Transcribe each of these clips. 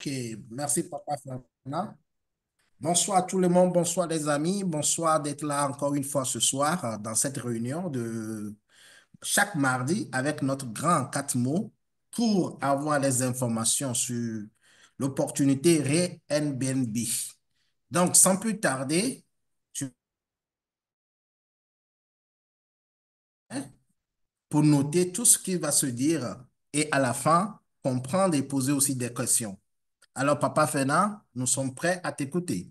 Ok, merci Papa Fernand. Bonsoir à tout le monde, bonsoir les amis, bonsoir d'être là encore une fois ce soir dans cette réunion de chaque mardi avec notre grand 4 mots pour avoir les informations sur l'opportunité Airbnb. Donc, sans plus tarder, tu pour noter tout ce qui va se dire et à la fin, comprendre et poser aussi des questions. Alors, Papa Fernand, nous sommes prêts à t'écouter.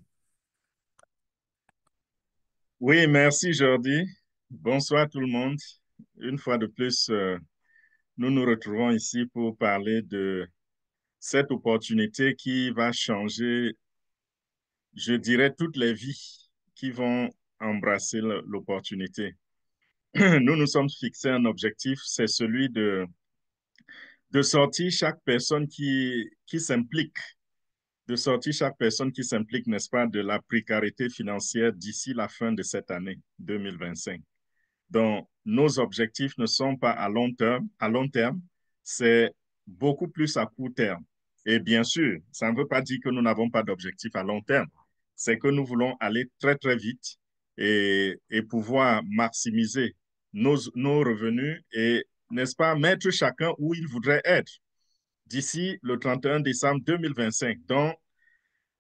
Oui, merci Jordi. Bonsoir tout le monde. Une fois de plus, nous nous retrouvons ici pour parler de cette opportunité qui va changer, je dirais, toutes les vies qui vont embrasser l'opportunité. Nous nous sommes fixés un objectif, c'est celui de sortir chaque personne qui s'implique, de sortir chaque personne qui s'implique, n'est-ce pas, de la précarité financière d'ici la fin de cette année 2025. Donc, nos objectifs ne sont pas à long terme, c'est beaucoup plus à court terme. Et bien sûr, ça ne veut pas dire que nous n'avons pas d'objectif à long terme. C'est que nous voulons aller très, très vite et pouvoir maximiser nos revenus et, n'est-ce pas, mettre chacun où il voudrait être d'ici le 31 décembre 2025. Donc,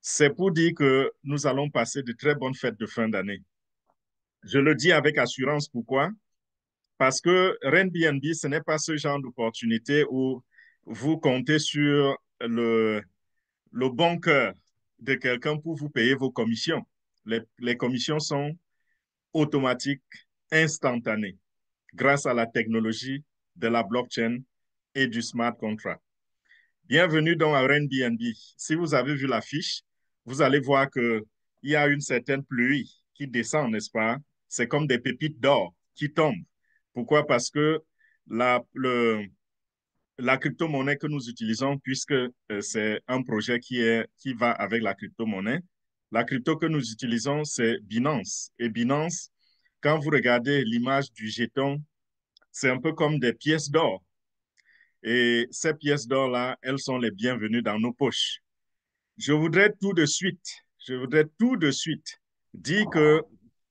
c'est pour dire que nous allons passer de très bonnes fêtes de fin d'année. Je le dis avec assurance. Pourquoi? Parce que Airbnb, ce n'est pas ce genre d'opportunité où vous comptez sur le bon cœur de quelqu'un pour vous payer vos commissions. Les commissions sont automatiques, instantanées, grâce à la technologie de la blockchain et du smart contract. Bienvenue donc à Airbnb. Si vous avez vu l'affiche, vous allez voir qu'il y a une certaine pluie qui descend, n'est-ce pas? C'est comme des pépites d'or qui tombent. Pourquoi? Parce que la, le, la crypto-monnaie que nous utilisons, puisque c'est un projet qui va avec la crypto-monnaie, la crypto que nous utilisons, c'est Binance. Et Binance, quand vous regardez l'image du jeton, c'est un peu comme des pièces d'or. Et ces pièces d'or-là, elles sont les bienvenues dans nos poches. Je voudrais tout de suite dire que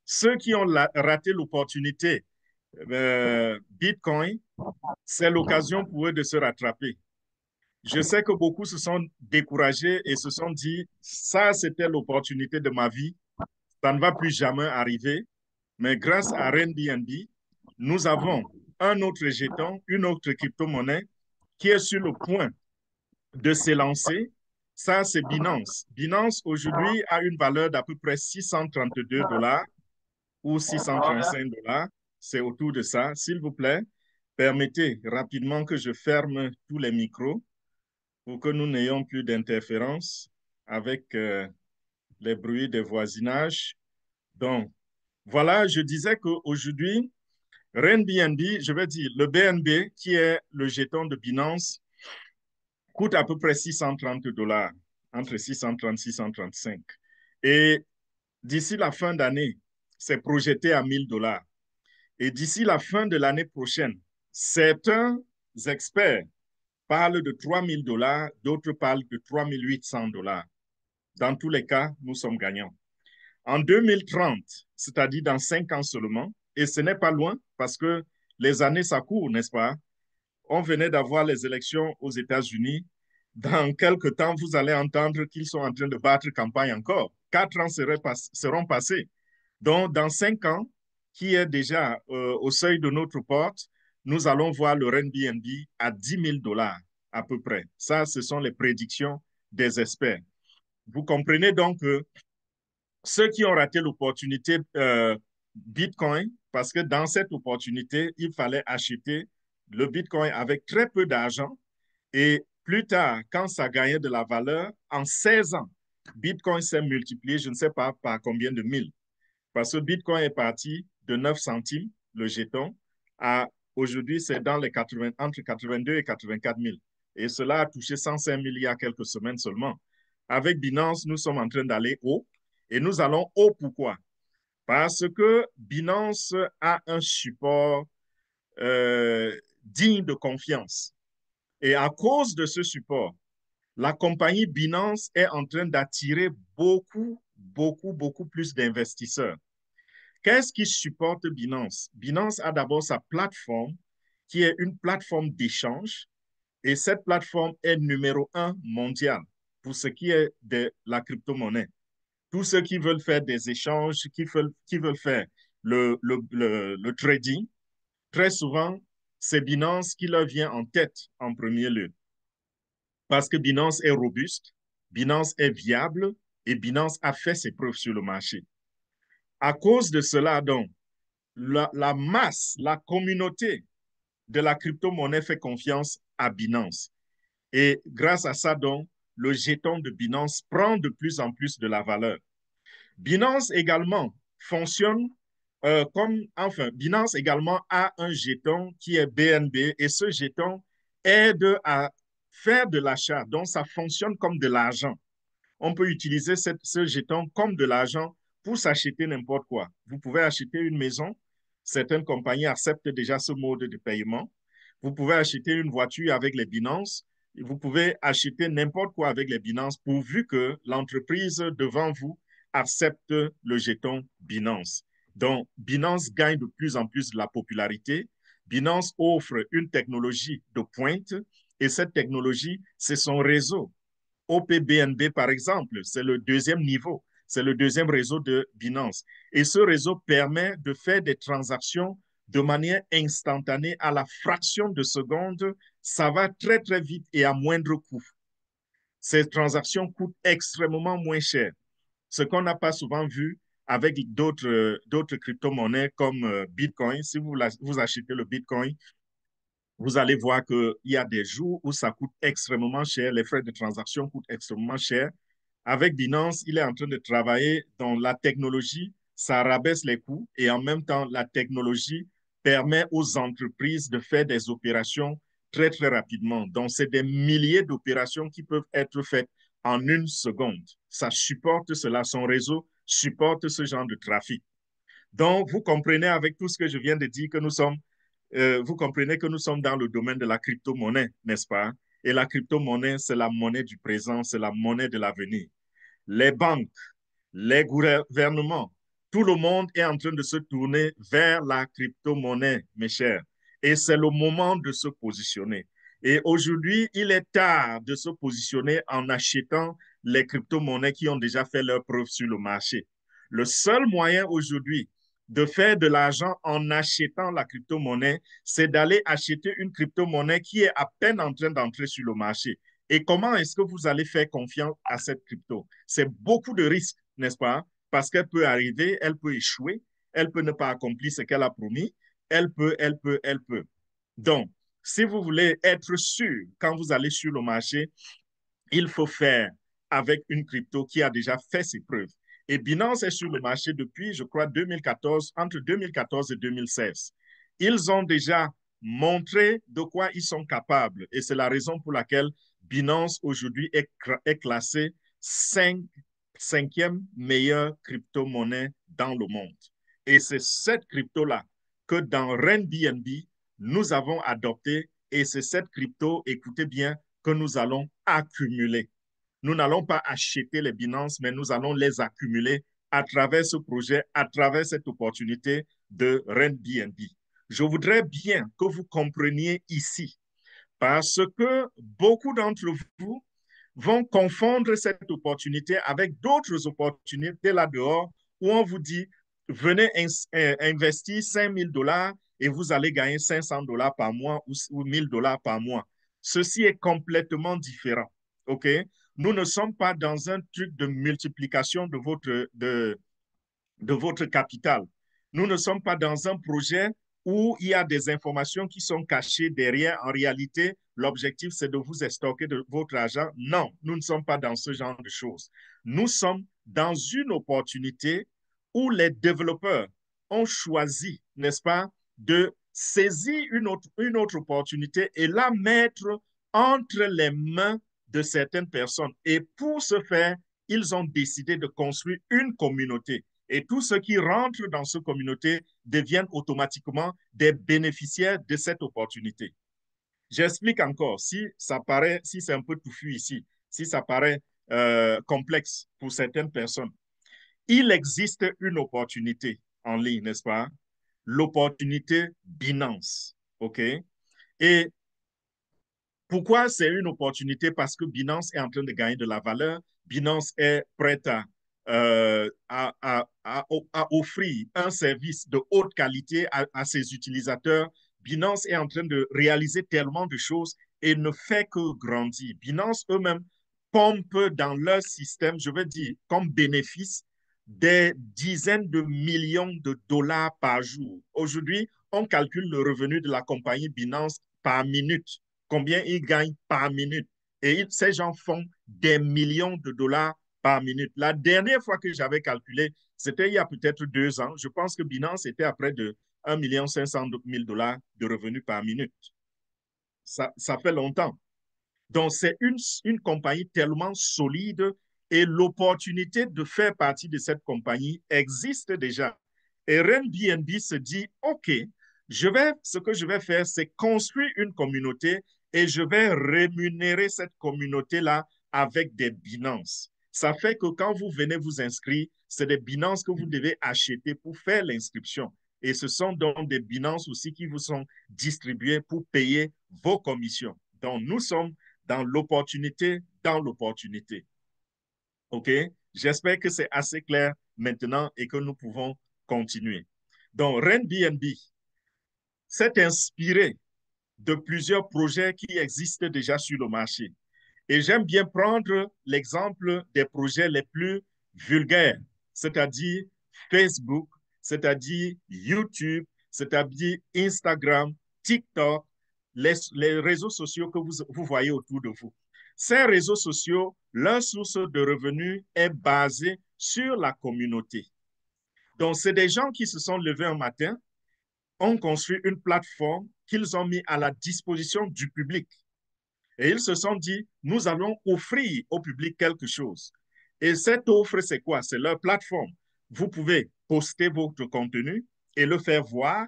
ceux qui ont raté l'opportunité Bitcoin, c'est l'occasion pour eux de se rattraper. Je sais que beaucoup se sont découragés et se sont dit, ça, c'était l'opportunité de ma vie, ça ne va plus jamais arriver. Mais grâce à Airbnb, nous avons un autre jeton, une autre crypto-monnaie qui est sur le point de s'élancer. Ça, c'est Binance. Binance, aujourd'hui, a une valeur d'à peu près 632 dollars ou 635 dollars. C'est autour de ça. S'il vous plaît, permettez rapidement que je ferme tous les micros pour que nous n'ayons plus d'interférences avec les bruits des voisinages. Donc, voilà, je disais qu'aujourd'hui, Airbnb, je vais dire, le BNB, qui est le jeton de Binance, coûte à peu près 630 dollars, entre 630 et 635. Et d'ici la fin d'année, c'est projeté à 1000 dollars. Et d'ici la fin de l'année prochaine, certains experts parlent de 3000 dollars, d'autres parlent de 3800 dollars. Dans tous les cas, nous sommes gagnants. En 2030, c'est-à-dire dans 5 ans seulement, et ce n'est pas loin parce que les années, ça court, n'est-ce pas? On venait d'avoir les élections aux États-Unis. Dans quelques temps, vous allez entendre qu'ils sont en train de battre campagne encore. 4 ans seront passés. Donc, dans 5 ans, qui est déjà au seuil de notre porte, nous allons voir le Airbnb à 10 000 dollars à peu près. Ça, ce sont les prédictions des experts. Vous comprenez donc que ceux qui ont raté l'opportunité Bitcoin, parce que dans cette opportunité, il fallait acheter le Bitcoin avec très peu d'argent et plus tard, quand ça gagnait de la valeur, en 16 ans, Bitcoin s'est multiplié, je ne sais pas par combien de mille. Parce que Bitcoin est parti de 9 centimes, le jeton, à aujourd'hui, c'est dans les 80, entre 82 et 84 000. Et cela a touché 105 000 il y a quelques semaines seulement. Avec Binance, nous sommes en train d'aller haut. Et nous allons haut pourquoi? Parce que Binance a un support digne de confiance. Et à cause de ce support, la compagnie Binance est en train d'attirer beaucoup plus d'investisseurs. Qu'est-ce qui supporte Binance? Binance a d'abord sa plateforme, qui est une plateforme d'échange, et cette plateforme est numéro un mondial pour ce qui est de la crypto-monnaie. Tous ceux qui veulent faire des échanges, qui veulent faire le trading, très souvent, c'est Binance qui leur vient en tête en premier lieu. Parce que Binance est robuste, Binance est viable et Binance a fait ses preuves sur le marché. À cause de cela, donc, la masse, la communauté de la crypto-monnaie fait confiance à Binance. Et grâce à ça, donc, le jeton de Binance prend de plus en plus de la valeur. Binance également fonctionne Binance également a un jeton qui est BNB et ce jeton aide à faire de l'achat. Donc, ça fonctionne comme de l'argent. On peut utiliser ce jeton comme de l'argent pour s'acheter n'importe quoi. Vous pouvez acheter une maison. Certaines compagnies acceptent déjà ce mode de paiement. Vous pouvez acheter une voiture avec les Binance. Vous pouvez acheter n'importe quoi avec les Binance pourvu que l'entreprise devant vous accepte le jeton Binance. Donc, Binance gagne de plus en plus de la popularité. Binance offre une technologie de pointe et cette technologie, c'est son réseau. OPBNB, par exemple, c'est le deuxième niveau, c'est le deuxième réseau de Binance. Et ce réseau permet de faire des transactions de manière instantanée à la fraction de seconde. Ça va très vite et à moindre coût. Ces transactions coûtent extrêmement moins cher, ce qu'on n'a pas souvent vu avec d'autres crypto-monnaies comme Bitcoin. Si vous achetez le Bitcoin, vous allez voir qu'il y a des jours où ça coûte extrêmement cher, les frais de transaction coûtent extrêmement cher. Avec Binance, il est en train de travailler dans la technologie, ça rabaisse les coûts et en même temps, la technologie permet aux entreprises de faire des opérations très rapidement. Donc, c'est des milliers d'opérations qui peuvent être faites en une seconde. Ça supporte cela, son réseau supporte ce genre de trafic. Donc, vous comprenez avec tout ce que je viens de dire que vous comprenez que nous sommes dans le domaine de la crypto-monnaie, n'est-ce pas? Et la crypto-monnaie, c'est la monnaie du présent, c'est la monnaie de l'avenir. Les banques, les gouvernements, tout le monde est en train de se tourner vers la crypto-monnaie, mes chers. Et c'est le moment de se positionner. Et aujourd'hui, il est tard de se positionner en achetant les crypto-monnaies qui ont déjà fait leur preuve sur le marché. Le seul moyen aujourd'hui de faire de l'argent en achetant la crypto-monnaie, c'est d'aller acheter une crypto-monnaie qui est à peine en train d'entrer sur le marché. Et comment est-ce que vous allez faire confiance à cette crypto? C'est beaucoup de risques, n'est-ce pas? Parce qu'elle peut arriver, elle peut échouer, elle peut ne pas accomplir ce qu'elle a promis, elle peut. Donc, si vous voulez être sûr quand vous allez sur le marché, il faut faire avec une crypto qui a déjà fait ses preuves. Et Binance est sur le marché depuis, je crois, 2014, entre 2014 et 2016. Ils ont déjà montré de quoi ils sont capables. Et c'est la raison pour laquelle Binance aujourd'hui est classé cinquième meilleure crypto-monnaie dans le monde. Et c'est cette crypto-là que dans RenBNB, nous avons adopté. Et c'est cette crypto, écoutez bien, que nous allons accumuler. Nous n'allons pas acheter les Binance, mais nous allons les accumuler à travers ce projet, à travers cette opportunité de RenBNB. Je voudrais bien que vous compreniez ici, parce que beaucoup d'entre vous vont confondre cette opportunité avec d'autres opportunités là dehors où on vous dit, venez investir 5 000 $ et vous allez gagner 500 $ par mois ou 1 000 $ par mois. Ceci est complètement différent. OK? Nous ne sommes pas dans un truc de multiplication de votre capital. Nous ne sommes pas dans un projet où il y a des informations qui sont cachées derrière. En réalité, l'objectif, c'est de vous stocker de votre argent. Non, nous ne sommes pas dans ce genre de choses. Nous sommes dans une opportunité où les développeurs ont choisi, n'est-ce pas, de saisir une autre opportunité et la mettre entre les mains de certaines personnes. Et pour ce faire, ils ont décidé de construire une communauté. Et tous ceux qui rentrent dans cette communauté deviennent automatiquement des bénéficiaires de cette opportunité. J'explique encore, si ça paraît, si c'est un peu touffu ici, si ça paraît complexe pour certaines personnes. Il existe une opportunité en ligne, n'est-ce pas? L'opportunité Binance, OK? Et pourquoi c'est une opportunité? Parce que Binance est en train de gagner de la valeur. Binance est prête à offrir un service de haute qualité à ses utilisateurs. Binance est en train de réaliser tellement de choses et ne fait que grandir. Binance eux-mêmes pompent dans leur système, je veux dire, comme bénéfice, des dizaines de millions de dollars par jour. Aujourd'hui, on calcule le revenu de la compagnie Binance par minute, combien ils gagnent par minute. Et ces gens font des millions de dollars par minute. La dernière fois que j'avais calculé, c'était il y a peut-être 2 ans. Je pense que Binance était à près de 1,5 million de revenus par minute. Ça fait longtemps. Donc, c'est une compagnie tellement solide et l'opportunité de faire partie de cette compagnie existe déjà. Et Airbnb se dit, OK, ce que je vais faire, c'est construire une communauté et je vais rémunérer cette communauté-là avec des Binance. Ça fait que quand vous venez vous inscrire, c'est des Binance que vous devez acheter pour faire l'inscription. Et ce sont donc des Binance aussi qui vous sont distribués pour payer vos commissions. Donc, nous sommes dans l'opportunité, dans l'opportunité. OK? J'espère que c'est assez clair maintenant et que nous pouvons continuer. Donc, Airbnb s'est inspiré de plusieurs projets qui existent déjà sur le marché. Et j'aime bien prendre l'exemple des projets les plus vulgaires, c'est-à-dire Facebook, c'est-à-dire YouTube, c'est-à-dire Instagram, TikTok, les réseaux sociaux que vous voyez autour de vous. Ces réseaux sociaux, leur source de revenus est basée sur la communauté. Donc, c'est des gens qui se sont levés un matin, ont construit une plateforme qu'ils ont mis à la disposition du public. Et ils se sont dit, nous allons offrir au public quelque chose. Et cette offre, c'est quoi? C'est leur plateforme. Vous pouvez poster votre contenu et le faire voir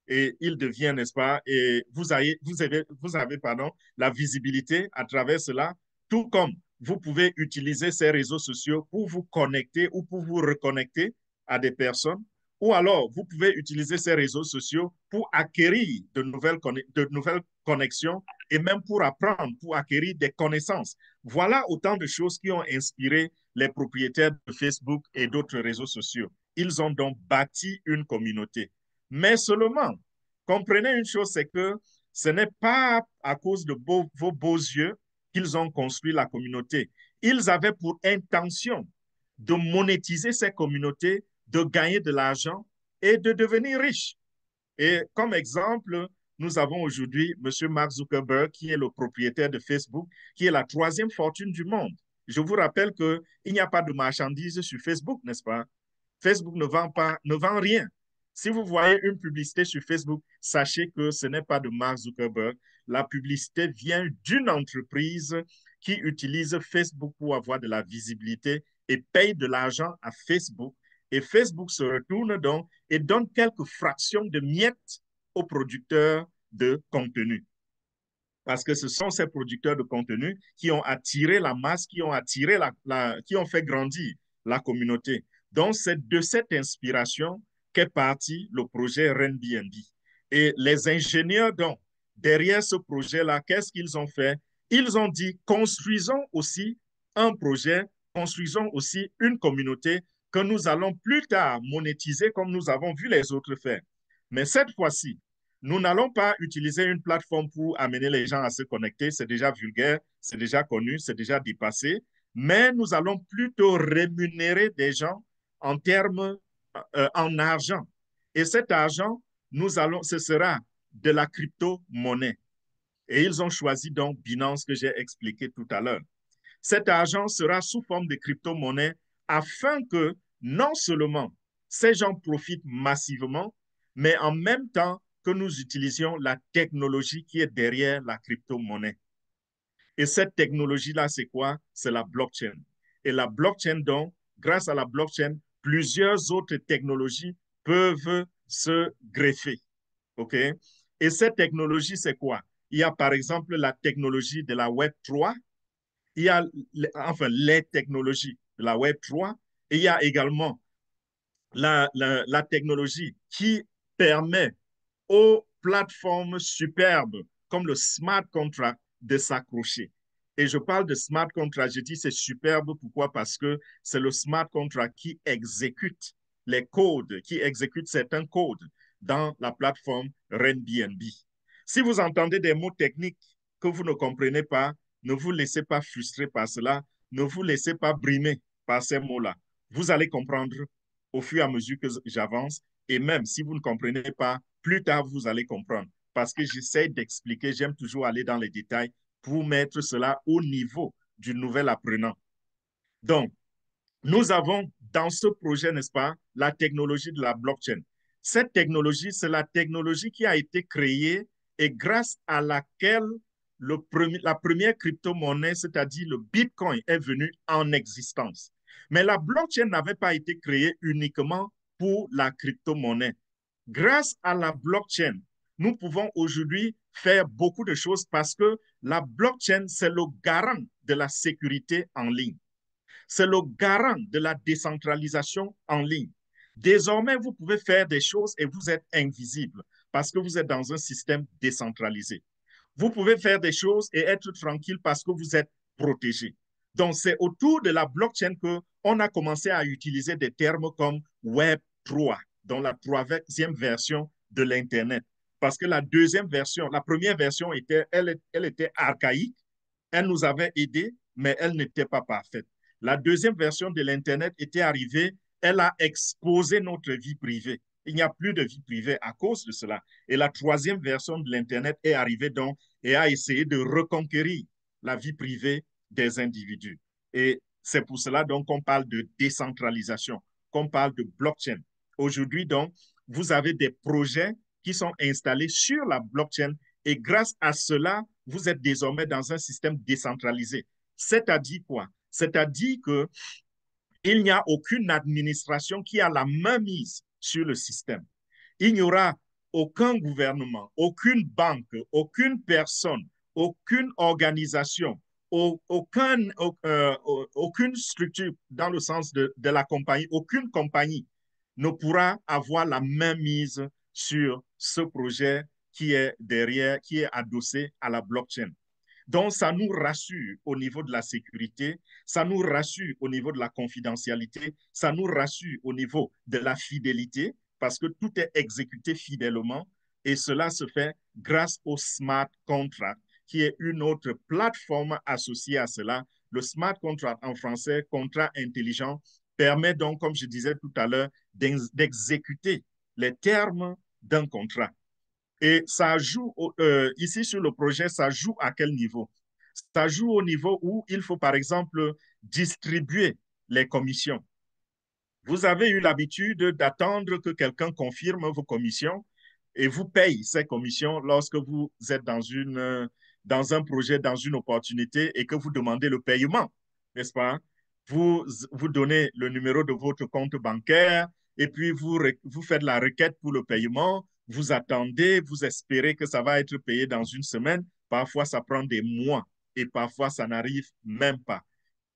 et il devient, n'est-ce pas? Et vous avez pardon, la visibilité à travers cela, tout comme vous pouvez utiliser ces réseaux sociaux pour vous connecter ou pour vous reconnecter à des personnes. Ou alors, vous pouvez utiliser ces réseaux sociaux pour acquérir de nouvelles connexions et même pour apprendre, pour acquérir des connaissances. Voilà autant de choses qui ont inspiré les propriétaires de Facebook et d'autres réseaux sociaux. Ils ont donc bâti une communauté. Mais seulement, comprenez une chose, c'est que ce n'est pas à cause de vos beaux yeux qu'ils ont construit la communauté. Ils avaient pour intention de monétiser ces communautés, de gagner de l'argent et de devenir riches. Et comme exemple, nous avons aujourd'hui M. Mark Zuckerberg, qui est le propriétaire de Facebook, qui est la troisième fortune du monde. Je vous rappelle qu'il n'y a pas de marchandises sur Facebook, n'est-ce pas? Facebook ne vend rien. Si vous voyez une publicité sur Facebook, sachez que ce n'est pas de Mark Zuckerberg. La publicité vient d'une entreprise qui utilise Facebook pour avoir de la visibilité et paye de l'argent à Facebook. Et Facebook se retourne donc et donne quelques fractions de miettes aux producteurs de contenu. Parce que ce sont ces producteurs de contenu qui ont attiré la masse, qui ont fait grandir la communauté. Donc, c'est de cette inspiration qu'est parti le projet Airbnb. Et les ingénieurs, donc, derrière ce projet-là, qu'est-ce qu'ils ont fait? Ils ont dit, construisons aussi un projet, construisons aussi une communauté que nous allons plus tard monétiser comme nous avons vu les autres faire. Mais cette fois-ci, nous n'allons pas utiliser une plateforme pour amener les gens à se connecter, c'est déjà vulgaire, c'est déjà connu, c'est déjà dépassé, mais nous allons plutôt rémunérer des gens en termes, en argent. Et cet argent, ce sera de la crypto-monnaie. Et ils ont choisi donc Binance que j'ai expliqué tout à l'heure. Cet argent sera sous forme de crypto-monnaie afin que non seulement ces gens profitent massivement, mais en même temps que nous utilisions la technologie qui est derrière la crypto-monnaie. Et cette technologie-là, c'est quoi? C'est la blockchain. Et la blockchain, donc, grâce à la blockchain, plusieurs autres technologies peuvent se greffer. OK? Et cette technologie, c'est quoi? Il y a par exemple la technologie de la Web 3, il y a enfin les technologies de la Web 3 et il y a également la technologie qui permet aux plateformes superbes comme le smart contract de s'accrocher. Et je parle de smart contract, je dis c'est superbe, pourquoi? Parce que c'est le smart contract qui exécute les codes, qui exécute certains codes dans la plateforme Airbnb. Si vous entendez des mots techniques que vous ne comprenez pas, ne vous laissez pas frustrer par cela, ne vous laissez pas brimer par ces mots-là. Vous allez comprendre au fur et à mesure que j'avance. Et même si vous ne comprenez pas, plus tard, vous allez comprendre. Parce que j'essaie d'expliquer, j'aime toujours aller dans les détails pour mettre cela au niveau du nouvel apprenant. Donc, nous avons dans ce projet, n'est-ce pas, la technologie de la blockchain. Cette technologie, c'est la technologie qui a été créée et grâce à laquelle la première crypto-monnaie, c'est-à-dire le Bitcoin, est venue en existence. Mais la blockchain n'avait pas été créée uniquement pour la crypto-monnaie. Grâce à la blockchain, nous pouvons aujourd'hui faire beaucoup de choses parce que la blockchain, c'est le garant de la sécurité en ligne. C'est le garant de la décentralisation en ligne. Désormais, vous pouvez faire des choses et vous êtes invisible parce que vous êtes dans un système décentralisé. Vous pouvez faire des choses et être tranquille parce que vous êtes protégé. Donc, c'est autour de la blockchain qu'on a commencé à utiliser des termes comme Web 3, dans la troisième version de l'Internet. Parce que la deuxième version, la première version, elle était archaïque, elle nous avait aidés, mais elle n'était pas parfaite. La deuxième version de l'Internet était arrivée, elle a exposé notre vie privée. Il n'y a plus de vie privée à cause de cela. Et la troisième version de l'Internet est arrivée donc et a essayé de reconquérir la vie privée des individus. Et c'est pour cela donc qu'on parle de décentralisation, qu'on parle de blockchain. Aujourd'hui donc, vous avez des projets qui sont installés sur la blockchain et grâce à cela, vous êtes désormais dans un système décentralisé. C'est-à-dire quoi? C'est-à-dire qu'il n'y a aucune administration qui a la main mise sur le système. Il n'y aura aucun gouvernement, aucune banque, aucune personne, aucune organisation, aucune structure dans le sens de la compagnie, aucune compagnie ne pourra avoir la main mise sur ce projet qui est derrière, qui est adossé à la blockchain. Donc, ça nous rassure au niveau de la sécurité, ça nous rassure au niveau de la confidentialité, ça nous rassure au niveau de la fidélité, parce que tout est exécuté fidèlement et cela se fait grâce au smart contract, qui est une autre plateforme associée à cela. Le smart contract en français, contrat intelligent, permet donc, comme je disais tout à l'heure, d'exécuter les termes d'un contrat. Et ça joue, ici sur le projet, ça joue à quel niveau? Ça joue au niveau où il faut, par exemple, distribuer les commissions. Vous avez eu l'habitude d'attendre que quelqu'un confirme vos commissions et vous paye ces commissions lorsque vous êtes dans un projet, dans une opportunité et que vous demandez le paiement, n'est-ce pas? Vous donnez le numéro de votre compte bancaire et puis vous faites la requête pour le paiement, vous attendez, vous espérez que ça va être payé dans une semaine. Parfois, ça prend des mois et parfois, ça n'arrive même pas.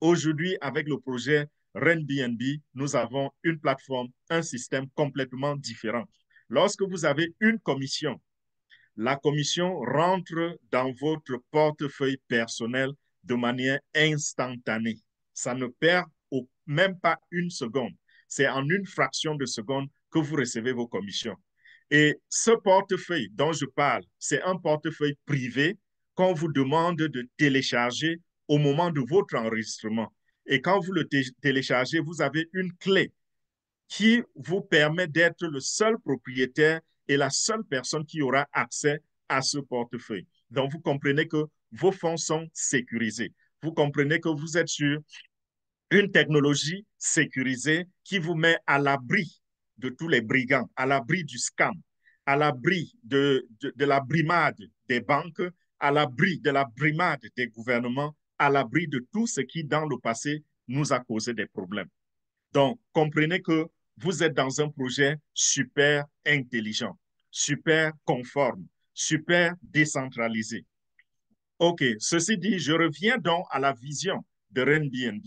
Aujourd'hui, avec le projet Airbnb, nous avons une plateforme, un système complètement différent. Lorsque vous avez une commission, la commission rentre dans votre portefeuille personnel de manière instantanée. Ça ne perd même pas une seconde. C'est en une fraction de seconde que vous recevez vos commissions. Et ce portefeuille dont je parle, c'est un portefeuille privé qu'on vous demande de télécharger au moment de votre enregistrement. Et quand vous le téléchargez, vous avez une clé qui vous permet d'être le seul propriétaire et la seule personne qui aura accès à ce portefeuille. Donc, vous comprenez que vos fonds sont sécurisés. Vous comprenez que vous êtes sur une technologie sécurisée qui vous met à l'abri de tous les brigands, à l'abri du scam, à l'abri de la brimade des banques, à l'abri de la brimade des gouvernements, à l'abri de tout ce qui, dans le passé, nous a causé des problèmes. Donc, comprenez que vous êtes dans un projet super intelligent, super conforme, super décentralisé. OK, ceci dit, je reviens donc à la vision de Airbnb.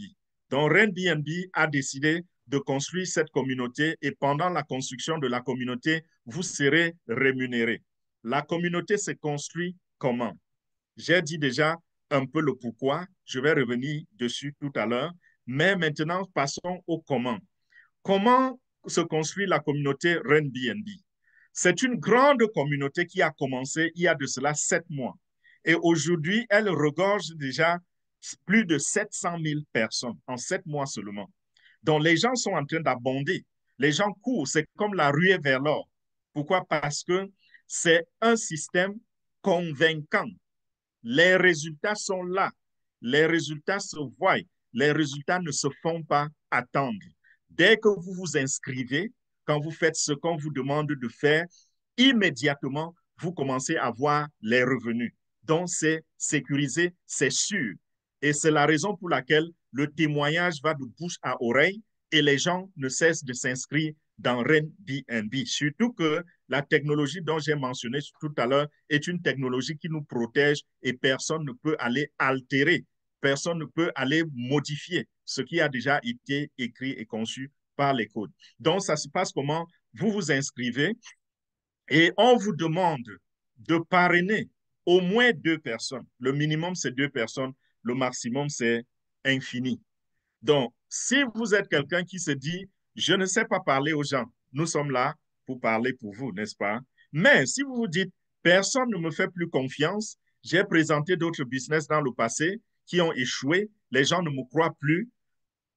Donc, Airbnb a décidé de construire cette communauté et pendant la construction de la communauté, vous serez rémunéré. La communauté s'est construite comment? J'ai dit déjà un peu le pourquoi, je vais revenir dessus tout à l'heure, mais maintenant passons au comment. Comment se construit la communauté Airbnb? C'est une grande communauté qui a commencé il y a de cela 7 mois. Et aujourd'hui, elle regorge déjà plus de 700 000 personnes en 7 mois seulement. Donc, les gens sont en train d'abonder. Les gens courent, c'est comme la ruée vers l'or. Pourquoi? Parce que c'est un système convaincant. Les résultats sont là. Les résultats se voient. Les résultats ne se font pas attendre. Dès que vous vous inscrivez, quand vous faites ce qu'on vous demande de faire, immédiatement, vous commencez à voir les revenus. Donc, c'est sécurisé, c'est sûr. Et c'est la raison pour laquelle le témoignage va de bouche à oreille et les gens ne cessent de s'inscrire dans Airbnb. Surtout que la technologie dont j'ai mentionné tout à l'heure est une technologie qui nous protège et personne ne peut aller altérer, personne ne peut aller modifier ce qui a déjà été écrit et conçu par les codes. Donc, ça se passe comment? Vous vous inscrivez et on vous demande de parrainer au moins 2 personnes. Le minimum, c'est 2 personnes. Le maximum, c'est infini. Donc, si vous êtes quelqu'un qui se dit, je ne sais pas parler aux gens, nous sommes là pour parler pour vous, n'est-ce pas? Mais si vous vous dites, personne ne me fait plus confiance, j'ai présenté d'autres business dans le passé qui ont échoué, les gens ne me croient plus,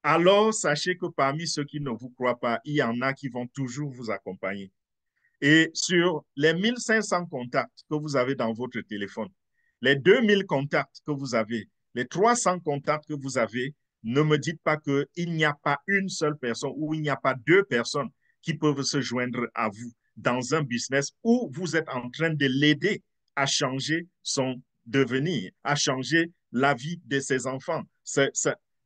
alors sachez que parmi ceux qui ne vous croient pas, il y en a qui vont toujours vous accompagner. Et sur les 1500 contacts que vous avez dans votre téléphone, les 2000 contacts que vous avez, les 300 contacts que vous avez, ne me dites pas qu'il n'y a pas une seule personne ou il n'y a pas 2 personnes qui peuvent se joindre à vous dans un business où vous êtes en train de l'aider à changer son devenir, à changer la vie de ses enfants,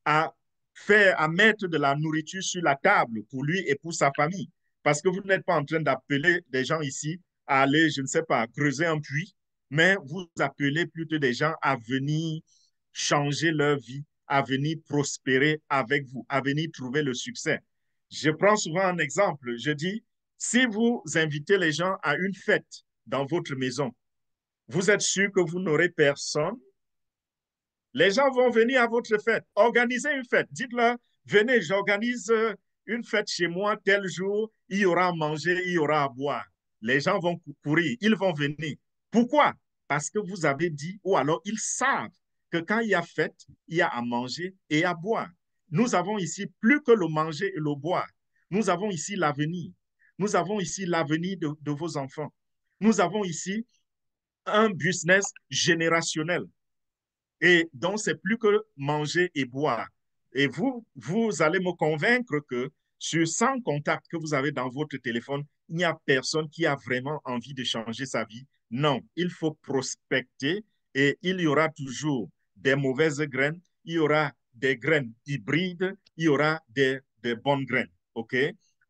à faire, à mettre de la nourriture sur la table pour lui et pour sa famille. Parce que vous n'êtes pas en train d'appeler des gens ici à aller, je ne sais pas, creuser un puits, mais vous appelez plutôt des gens à venir changer leur vie, à venir prospérer avec vous, à venir trouver le succès. Je prends souvent un exemple. Je dis, si vous invitez les gens à une fête dans votre maison, vous êtes sûr que vous n'aurez personne. Les gens vont venir à votre fête. Organisez une fête. Dites-leur, venez, j'organise une fête chez moi tel jour. Il y aura à manger, il y aura à boire. Les gens vont courir, ils vont venir. Pourquoi? Parce que vous avez dit, ou alors ils savent que quand il y a fête, il y a à manger et à boire. Nous avons ici plus que le manger et le boire. Nous avons ici l'avenir. Nous avons ici l'avenir de vos enfants. Nous avons ici un business générationnel. Et donc, c'est plus que manger et boire. Et vous allez me convaincre que sur 100 contacts que vous avez dans votre téléphone, il n'y a personne qui a vraiment envie de changer sa vie. Non, il faut prospecter et il y aura toujours des mauvaises graines, il y aura des graines hybrides, il y aura des bonnes graines. OK?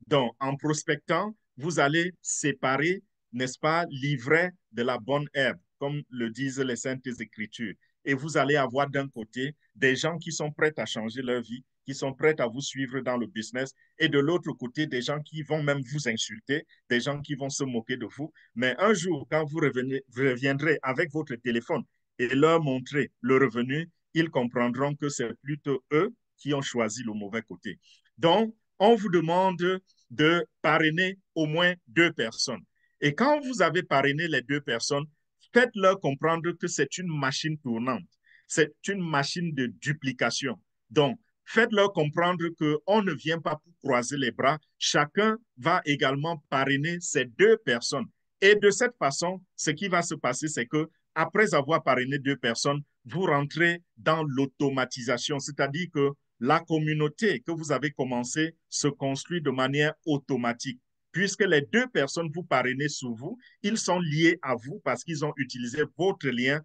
Donc, en prospectant, vous allez séparer, n'est-ce pas, l'ivraie de la bonne herbe, comme le disent les Saintes Écritures. Et vous allez avoir d'un côté des gens qui sont prêts à changer leur vie, qui sont prêts à vous suivre dans le business, et de l'autre côté, des gens qui vont même vous insulter, des gens qui vont se moquer de vous. Mais un jour, quand vous reviendrez avec votre téléphone et leur montrer le revenu, ils comprendront que c'est plutôt eux qui ont choisi le mauvais côté. Donc, on vous demande de parrainer au moins 2 personnes. Et quand vous avez parrainé les 2 personnes, faites-leur comprendre que c'est une machine tournante, c'est une machine de duplication. Donc, faites-leur comprendre qu'on ne vient pas pour croiser les bras, chacun va également parrainer ces 2 personnes. Et de cette façon, ce qui va se passer, c'est que après avoir parrainé 2 personnes, vous rentrez dans l'automatisation, c'est-à-dire que la communauté que vous avez commencé se construit de manière automatique puisque les 2 personnes vous parrainez sous vous, ils sont liés à vous parce qu'ils ont utilisé votre lien.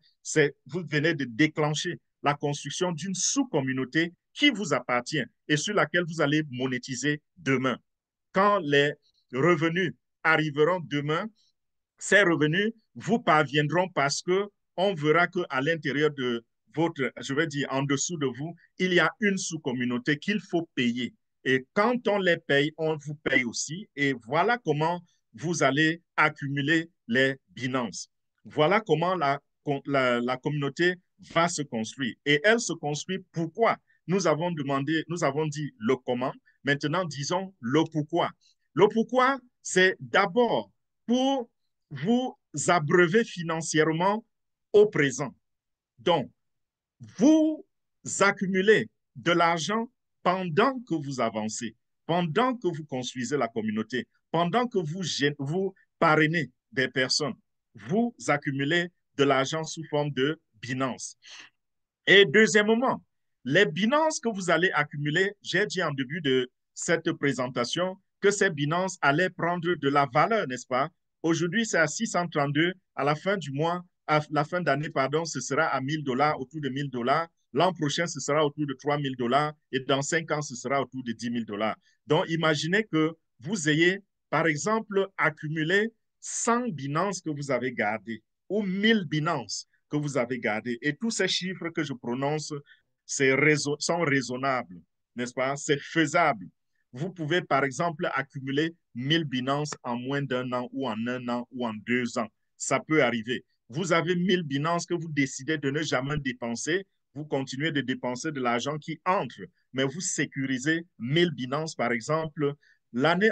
Vous venez de déclencher la construction d'une sous-communauté qui vous appartient et sur laquelle vous allez monétiser demain. Quand les revenus arriveront demain, ces revenus vous parviendront parce que on verra qu'à l'intérieur de votre, je vais dire, en dessous de vous, il y a une sous-communauté qu'il faut payer. Et quand on les paye, on vous paye aussi. Et voilà comment vous allez accumuler les Binance. Voilà comment la communauté va se construire. Et elle se construit pourquoi? Nous avons demandé, nous avons dit le comment. Maintenant, disons le pourquoi. Le pourquoi, c'est d'abord pour vous abreuver financièrement au présent. Donc, vous accumulez de l'argent pendant que vous avancez, pendant que vous construisez la communauté, pendant que vous parrainez des personnes. Vous accumulez de l'argent sous forme de Binance. Et deuxièmement, les Binance que vous allez accumuler, j'ai dit en début de cette présentation que ces Binance allaient prendre de la valeur, n'est-ce pas? Aujourd'hui, c'est à 632. À la fin du mois, à la fin d'année, pardon, ce sera à 1000 dollars, autour de 1000 dollars. L'an prochain, ce sera autour de 3000 dollars. Et dans 5 ans, ce sera autour de 10 000 dollars. Donc, imaginez que vous ayez, par exemple, accumulé 100 Binance que vous avez gardés ou 1000 Binance que vous avez gardés. Et tous ces chiffres que je prononce sont raisonnables, n'est-ce pas? C'est faisable. Vous pouvez, par exemple, accumuler 1000 Binance en moins d'un an ou en un an ou en 2 ans. Ça peut arriver. Vous avez 1000 Binance que vous décidez de ne jamais dépenser. Vous continuez de dépenser de l'argent qui entre, mais vous sécurisez 1000 Binance, par exemple.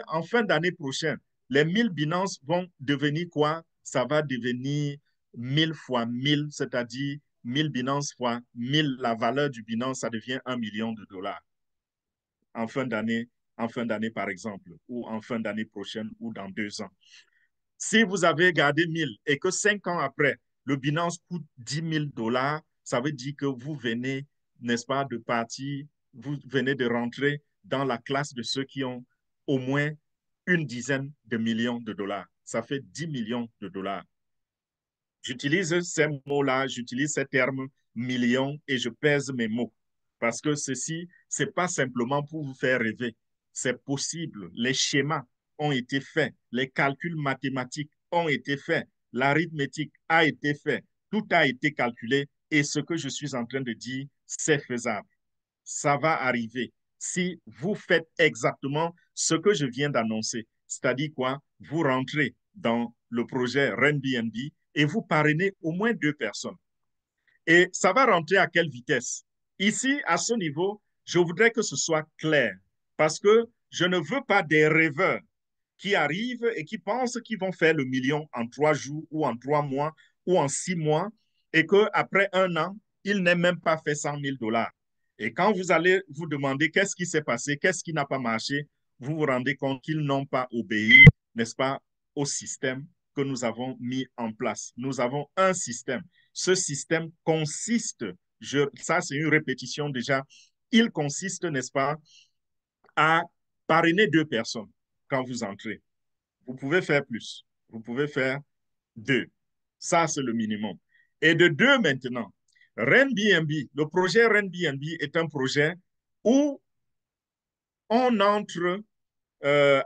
En fin d'année prochaine, les 1000 Binance vont devenir quoi? Ça va devenir 1000 fois 1000, c'est-à-dire 1000 Binance fois 1000, la valeur du Binance, ça devient 1 million de dollars en fin d'année, par exemple, ou en fin d'année prochaine, ou dans 2 ans. Si vous avez gardé 1000 et que 5 ans après, le Binance coûte 10 000 dollars, ça veut dire que vous venez, n'est-ce pas, de partir, vous venez de rentrer dans la classe de ceux qui ont au moins une dizaine de millions de dollars. Ça fait 10 millions de dollars. J'utilise ces mots-là, j'utilise ces termes millions et je pèse mes mots. Parce que ceci, ce n'est pas simplement pour vous faire rêver. C'est possible. Les schémas ont été faits. Les calculs mathématiques ont été faits. L'arithmétique a été faite. Tout a été calculé. Et ce que je suis en train de dire, c'est faisable. Ça va arriver si vous faites exactement ce que je viens d'annoncer. C'est-à-dire quoi? Vous rentrez dans le projet RenBnB et vous parrainez au moins 2 personnes. Et ça va rentrer à quelle vitesse? Ici, à ce niveau, je voudrais que ce soit clair parce que je ne veux pas des rêveurs qui arrivent et qui pensent qu'ils vont faire le million en 3 jours ou en 3 mois ou en 6 mois et qu'après un an, ils n'aient même pas fait 100 000 dollars. Et quand vous allez vous demander qu'est-ce qui s'est passé, qu'est-ce qui n'a pas marché, vous vous rendez compte qu'ils n'ont pas obéi, n'est-ce pas, au système que nous avons mis en place. Nous avons un système. Ce système consiste, ça c'est une répétition déjà, il consiste, n'est-ce pas, à parrainer 2 personnes quand vous entrez. Vous pouvez faire plus. Vous pouvez faire 2. Ça, c'est le minimum. Et de 2 maintenant, RenBnB, le projet RenBnB est un projet où on entre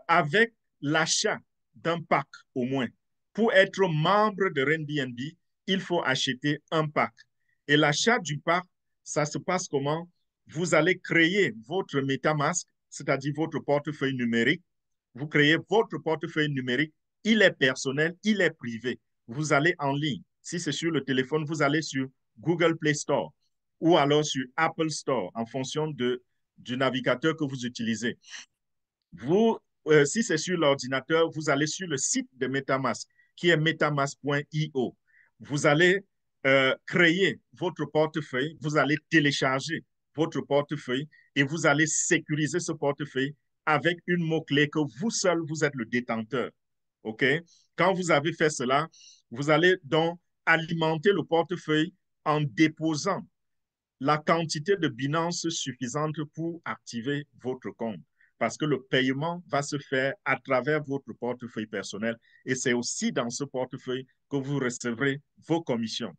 avec l'achat d'un pack au moins. Pour être membre de RenBnB, il faut acheter un pack. Et l'achat du pack, ça se passe comment? Vous allez créer votre MetaMask, c'est-à-dire votre portefeuille numérique. Vous créez votre portefeuille numérique. Il est personnel, il est privé. Vous allez en ligne. Si c'est sur le téléphone, vous allez sur Google Play Store ou alors sur Apple Store en fonction du navigateur que vous utilisez. Si c'est sur l'ordinateur, vous allez sur le site de MetaMask, qui est metamask.io. Vous allez créer votre portefeuille, vous allez télécharger votre portefeuille et vous allez sécuriser ce portefeuille avec une mot-clé que vous seul, vous êtes le détenteur. OK? Quand vous avez fait cela, vous allez donc alimenter le portefeuille en déposant la quantité de Binance suffisante pour activer votre compte. Parce que le paiement va se faire à travers votre portefeuille personnel et c'est aussi dans ce portefeuille que vous recevrez vos commissions.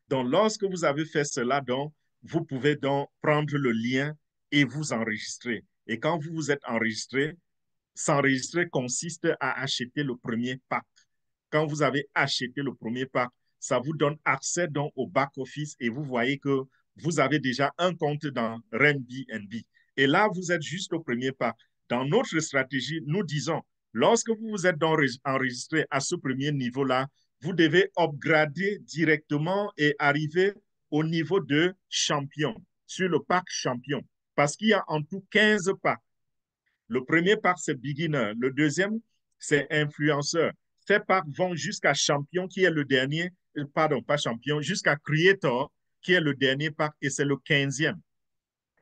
Donc, lorsque vous avez fait cela, donc, vous pouvez donc prendre le lien et vous enregistrer. Et quand vous vous êtes enregistré, s'enregistrer consiste à acheter le premier pack. Quand vous avez acheté le premier pack, ça vous donne accès donc au back-office et vous voyez que vous avez déjà un compte dans RenBNB. Et là, vous êtes juste au premier pas. Dans notre stratégie, nous disons, lorsque vous vous êtes donc enregistré à ce premier niveau-là, vous devez upgrader directement et arriver au niveau de champion, sur le pack champion. Parce qu'il y a en tout 15 packs. Le premier pack, c'est beginner. Le deuxième, c'est influenceur. Ces packs vont jusqu'à champion, qui est le dernier, pardon, pas champion, jusqu'à creator, qui est le dernier pack, et c'est le 15e.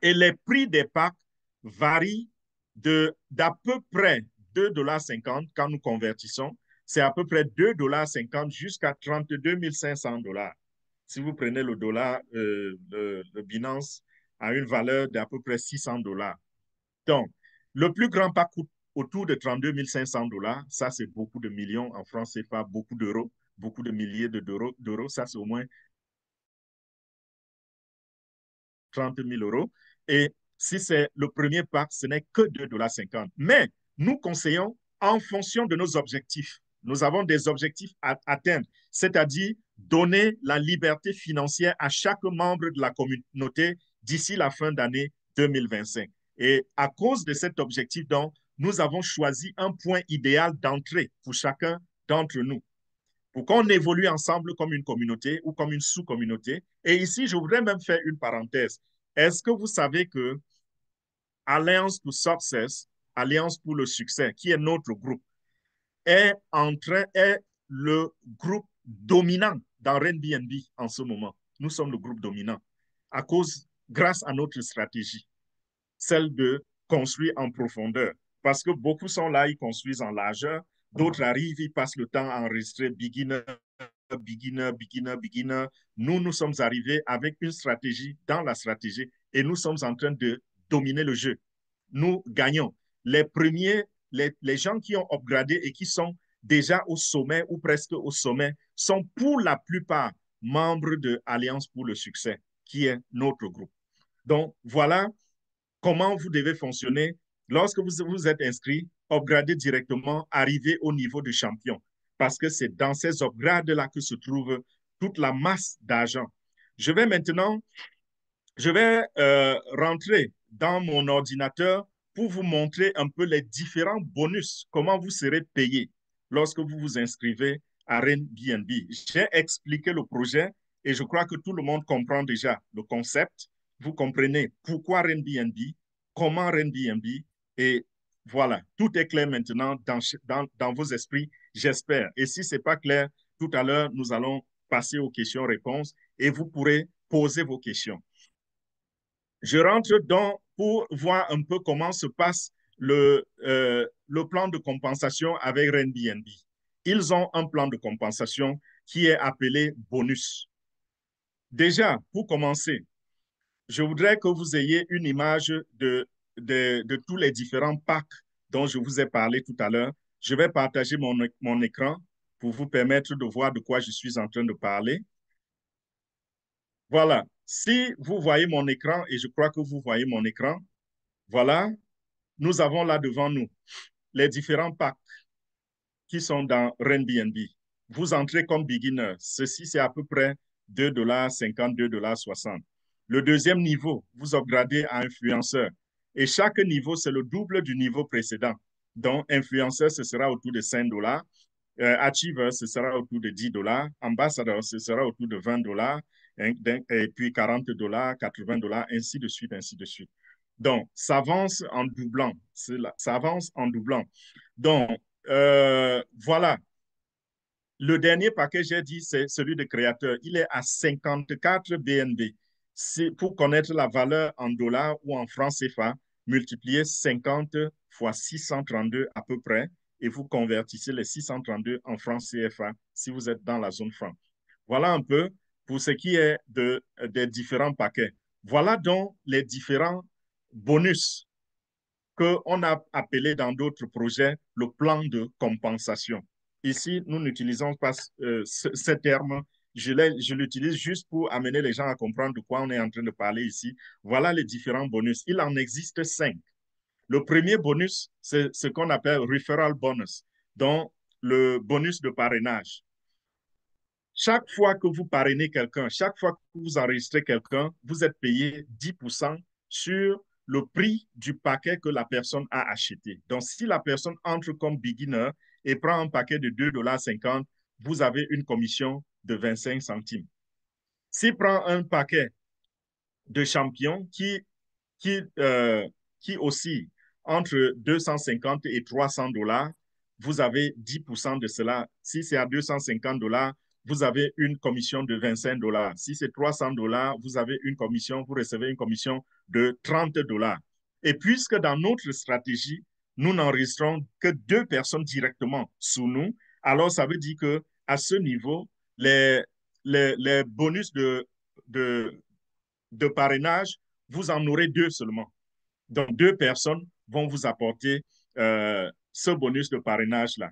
Et les prix des packs varient d'à peu près 2,50 $ quand nous convertissons. C'est à peu près 2,50 $ jusqu'à 32 500 $. Si vous prenez le dollar, le Binance a une valeur d'à peu près 600 $. Donc, le plus grand pack coûte autour de 32 500 $. Ça, c'est beaucoup de millions. En France, c'est pas beaucoup d'euros, beaucoup de milliers d'euros. Ça, c'est au moins 30 000 euros. Et si c'est le premier pack, ce n'est que 2,50 $. Mais nous conseillons en fonction de nos objectifs. Nous avons des objectifs à atteindre, c'est-à-dire donner la liberté financière à chaque membre de la communauté d'ici la fin d'année 2025. Et à cause de cet objectif, donc, nous avons choisi un point idéal d'entrée pour chacun d'entre nous, pour qu'on évolue ensemble comme une communauté ou comme une sous-communauté. Et ici, je voudrais même faire une parenthèse. Est-ce que vous savez que Alliance to Success, Alliance pour le succès, qui est notre groupe, est le groupe dominant dans RenBNB en ce moment. Nous sommes le groupe dominant grâce à notre stratégie, celle de construire en profondeur. Parce que beaucoup sont là, ils construisent en largeur. D'autres arrivent, ils passent le temps à enregistrer beginner, beginner, beginner, beginner. Nous sommes arrivés avec une stratégie dans la stratégie et nous sommes en train de dominer le jeu. Nous gagnons. Les gens qui ont upgradé et qui sont déjà au sommet ou presque au sommet sont pour la plupart membres de Alliance pour le succès, qui est notre groupe. Donc, voilà comment vous devez fonctionner. Lorsque vous vous êtes inscrit, upgradez directement, arrivez au niveau de champion. Parce que c'est dans ces upgrades-là que se trouve toute la masse d'argent. Je vais maintenant, rentrer dans mon ordinateur pour vous montrer un peu les différents bonus, comment vous serez payé lorsque vous vous inscrivez à RenBNB. J'ai expliqué le projet et je crois que tout le monde comprend déjà le concept. Vous comprenez pourquoi RenBNB, comment RenBNB, et voilà, tout est clair maintenant dans vos esprits, j'espère. Et si ce n'est pas clair, tout à l'heure, nous allons passer aux questions-réponses et vous pourrez poser vos questions. Je rentre donc pour voir un peu comment se passe le plan de compensation avec RenBNB. Ils ont un plan de compensation qui est appelé bonus. Déjà, pour commencer, je voudrais que vous ayez une image de tous les différents packs dont je vous ai parlé tout à l'heure. Je vais partager mon écran pour vous permettre de voir de quoi je suis en train de parler. Voilà. Si vous voyez mon écran, et je crois que vous voyez mon écran, voilà, nous avons là devant nous les différents packs qui sont dans RenBNB. Vous entrez comme beginner. Ceci, c'est à peu près 2,50 $, 2,60 $. Le deuxième niveau, vous upgradez à influenceur. Et chaque niveau, c'est le double du niveau précédent. Donc, influenceur, ce sera autour de 5 $. Achiever, ce sera autour de 10 $. Ambassador, ce sera autour de 20 $. Et puis 40 $, 80 $, ainsi de suite, ainsi de suite. Donc, ça avance en doublant. Ça avance en doublant. Donc, voilà. Le dernier paquet, j'ai dit, c'est celui de créateur. Il est à 54 BNB. Pour connaître la valeur en dollars ou en francs CFA, multipliez 50 fois 632 à peu près et vous convertissez les 632 en francs CFA si vous êtes dans la zone franc. Voilà un peu pour ce qui est des différents paquets. Voilà donc les différents bonus qu'on a appelé dans d'autres projets le plan de compensation. Ici, nous n'utilisons pas ce terme. Je l'utilise juste pour amener les gens à comprendre de quoi on est en train de parler ici. Voilà les différents bonus. Il en existe 5. Le premier bonus, c'est ce qu'on appelle referral bonus, donc le bonus de parrainage. Chaque fois que vous parrainez quelqu'un, chaque fois que vous enregistrez quelqu'un, vous êtes payé 10% sur le prix du paquet que la personne a acheté. Donc, si la personne entre comme beginner et prend un paquet de 2,50 $, vous avez une commission de 25 centimes. S'il prend un paquet de champions qui oscille entre 250 et 300 $, vous avez 10% de cela. Si c'est à 250 $, vous avez une commission de 25 $. Si c'est 300 $, vous avez une commission, vous recevez une commission de 30 $. Et puisque dans notre stratégie, nous n'enregistrons que 2 personnes directement sous nous, alors ça veut dire que à ce niveau, les bonus de parrainage, vous en aurez 2 seulement. Donc, 2 personnes vont vous apporter ce bonus de parrainage-là.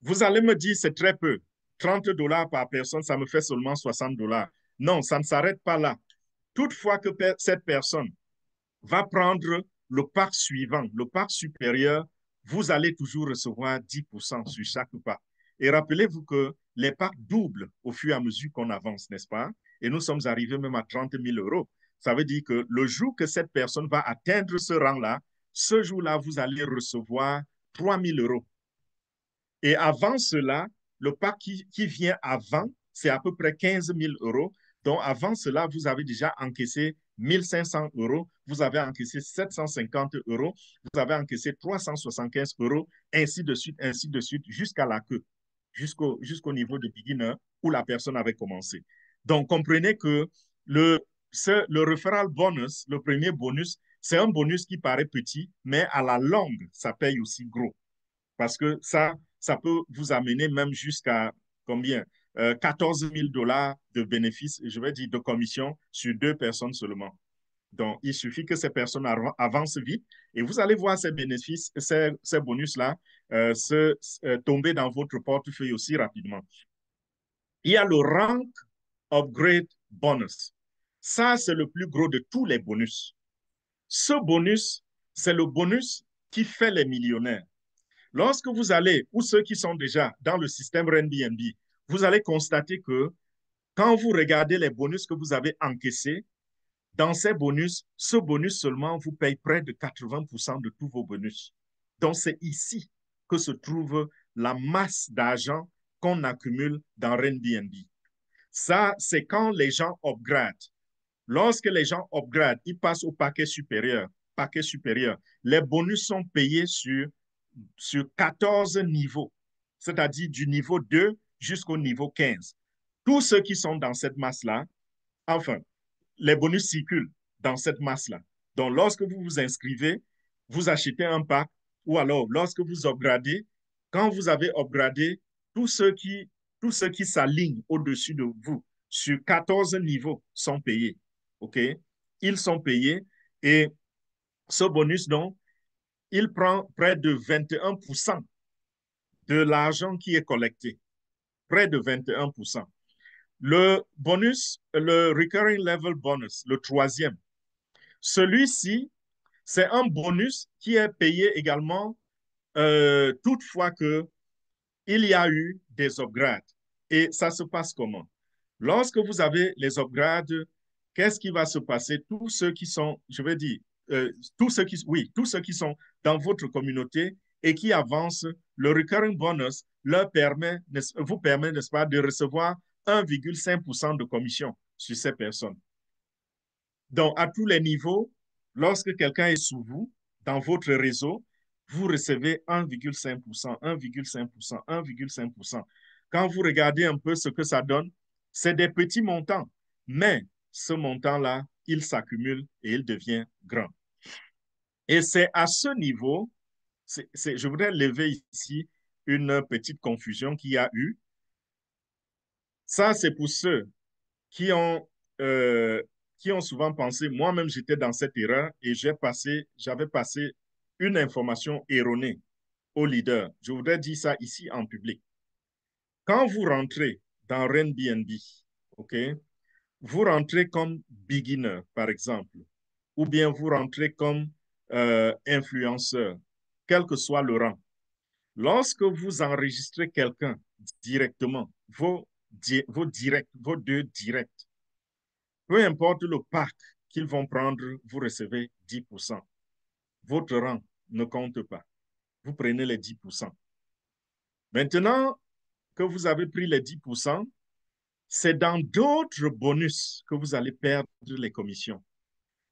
Vous allez me dire, c'est très peu. 30 $ par personne, ça me fait seulement 60 $. Non, ça ne s'arrête pas là. Toutefois que cette personne va prendre le parc suivant, le parc supérieur, vous allez toujours recevoir 10% sur chaque parc. Et rappelez-vous que les parcs doublent au fur et à mesure qu'on avance, n'est-ce pas? Et nous sommes arrivés même à 30 000 €. Ça veut dire que le jour que cette personne va atteindre ce rang-là, ce jour-là, vous allez recevoir 3 000 €. Et avant cela, le pack qui vient avant, c'est à peu près 15 000 €. Donc, avant cela, vous avez déjà encaissé 1500 €, vous avez encaissé 750 €, vous avez encaissé 375 € ainsi de suite, jusqu'à la queue, jusqu'au niveau de beginner où la personne avait commencé. Donc, comprenez que le referral bonus, le premier bonus, c'est un bonus qui paraît petit, mais à la longue, ça paye aussi gros. Parce que ça peut vous amener même jusqu'à combien? 14 000 $ de bénéfices, je vais dire de commission sur 2 personnes seulement. Donc, il suffit que ces personnes avancent vite et vous allez voir ces bénéfices, ces bonus-là tomber dans votre portefeuille aussi rapidement. Il y a le rank upgrade bonus. Ça, c'est le plus gros de tous les bonus. Ce bonus, c'est le bonus qui fait les millionnaires. Lorsque vous allez, ou ceux qui sont déjà dans le système Airbnb, vous allez constater que quand vous regardez les bonus que vous avez encaissés, dans ces bonus, ce bonus seulement vous paye près de 80% de tous vos bonus. Donc, c'est ici que se trouve la masse d'argent qu'on accumule dans Airbnb. Ça, c'est quand les gens upgradent. Lorsque les gens upgradent, ils passent au paquet supérieur. Paquet supérieur. Les bonus sont payés sur 14 niveaux, c'est-à-dire du niveau 2 jusqu'au niveau 15. Tous ceux qui sont dans cette masse-là, enfin, les bonus circulent dans cette masse-là. Donc, lorsque vous vous inscrivez, vous achetez un pack, ou alors lorsque vous upgradez, quand vous avez upgradé, tous ceux qui s'alignent au-dessus de vous sur 14 niveaux sont payés. OK? Ils sont payés et ce bonus, donc, il prend près de 21% de l'argent qui est collecté. Près de 21%. Le bonus, le recurring level bonus, le troisième, celui-ci, c'est un bonus qui est payé également toutefois qu'il y a eu des upgrades. Et ça se passe comment? Lorsque vous avez les upgrades, qu'est-ce qui va se passer? Tous ceux qui sont, je vais dire, tous ceux qui sont dans votre communauté et qui avancent, le recurring bonus vous permet, n'est-ce pas, de recevoir 1,5% de commission sur ces personnes. Donc, à tous les niveaux, lorsque quelqu'un est sous vous, dans votre réseau, vous recevez 1,5%, 1,5%, 1,5%. Quand vous regardez un peu ce que ça donne, c'est des petits montants, mais ce montant-là, il s'accumule et il devient grand. Et c'est à ce niveau, je voudrais lever ici une petite confusion qu'il y a eu. Ça, c'est pour ceux qui ont, euh, qui ont souvent pensé, moi-même j'étais dans cette erreur et j'avais passé une information erronée au leader. Je voudrais dire ça ici en public. Quand vous rentrez dans Airbnb, OK, vous rentrez comme beginner, par exemple, ou bien vous rentrez comme influenceur, quel que soit le rang. Lorsque vous enregistrez quelqu'un directement, vos deux directs. Peu importe le pack qu'ils vont prendre, vous recevez 10%. Votre rang ne compte pas. Vous prenez les 10%. Maintenant que vous avez pris les 10%, c'est dans d'autres bonus que vous allez perdre les commissions.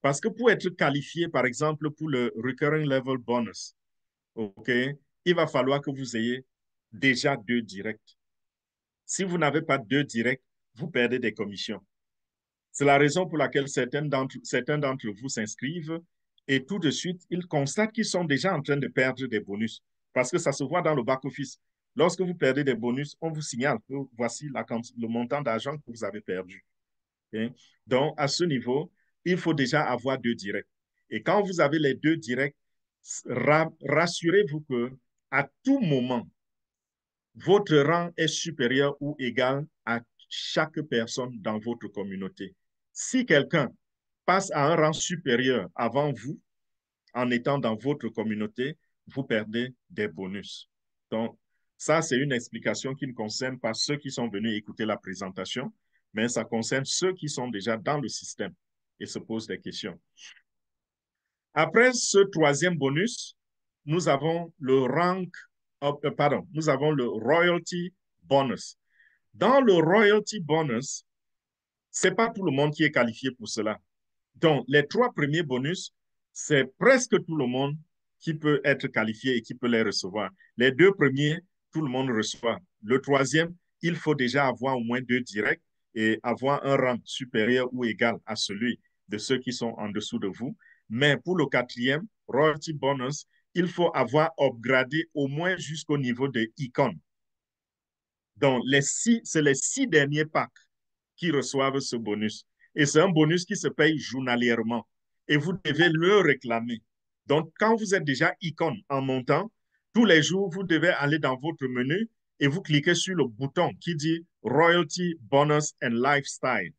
Parce que pour être qualifié, par exemple, pour le Recurring Level Bonus, OK, il va falloir que vous ayez déjà 2 directs. Si vous n'avez pas 2 directs, vous perdez des commissions. C'est la raison pour laquelle certains d'entre vous s'inscrivent et tout de suite, ils constatent qu'ils sont déjà en train de perdre des bonus parce que ça se voit dans le back-office. Lorsque vous perdez des bonus, on vous signale que voici le montant d'argent que vous avez perdu. Okay? Donc, à ce niveau, il faut déjà avoir 2 directs. Et quand vous avez les 2 directs, rassurez-vous que à tout moment, votre rang est supérieur ou égal à chaque personne dans votre communauté. Si quelqu'un passe à un rang supérieur avant vous, en étant dans votre communauté, vous perdez des bonus. Donc, ça, c'est une explication qui ne concerne pas ceux qui sont venus écouter la présentation, mais ça concerne ceux qui sont déjà dans le système et se posent des questions. Après ce troisième bonus, nous avons le nous avons le royalty bonus. Dans le royalty bonus, c'est pas tout le monde qui est qualifié pour cela. Donc, les 3 premiers bonus, c'est presque tout le monde qui peut être qualifié et qui peut les recevoir. Les 2 premiers, tout le monde reçoit. Le troisième, il faut déjà avoir au moins 2 directs et avoir un rang supérieur ou égal à celui de ceux qui sont en dessous de vous. Mais pour le 4e, royalty bonus, il faut avoir upgradé au moins jusqu'au niveau de icon. Donc, c'est les 6 derniers packs qui reçoivent ce bonus. Et c'est un bonus qui se paye journalièrement. Et vous devez le réclamer. Donc, quand vous êtes déjà icône en montant, tous les jours, vous devez aller dans votre menu et vous cliquez sur le bouton qui dit Royalty, Bonus and Lifestyle.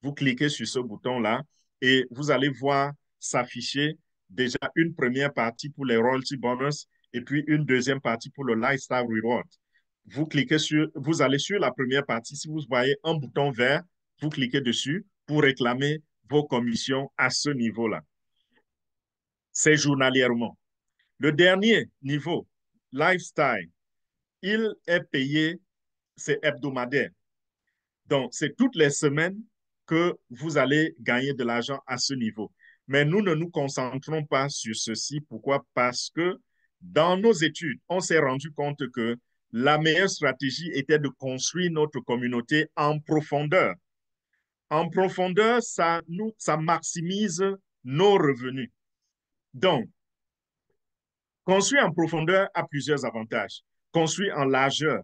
Vous cliquez sur ce bouton-là et vous allez voir s'afficher déjà une première partie pour les Royalty Bonus et puis une deuxième partie pour le Lifestyle Reward. Vous allez sur la première partie. Si vous voyez un bouton vert, vous cliquez dessus pour réclamer vos commissions à ce niveau-là. C'est journalièrement. Le dernier niveau, lifestyle, il est payé, c'est hebdomadaire. Donc, c'est toutes les semaines que vous allez gagner de l'argent à ce niveau. Mais nous ne nous concentrons pas sur ceci. Pourquoi? Parce que dans nos études, on s'est rendu compte que la meilleure stratégie était de construire notre communauté en profondeur. En profondeur, ça maximise nos revenus. Donc, construire en profondeur a plusieurs avantages. Construire en largeur,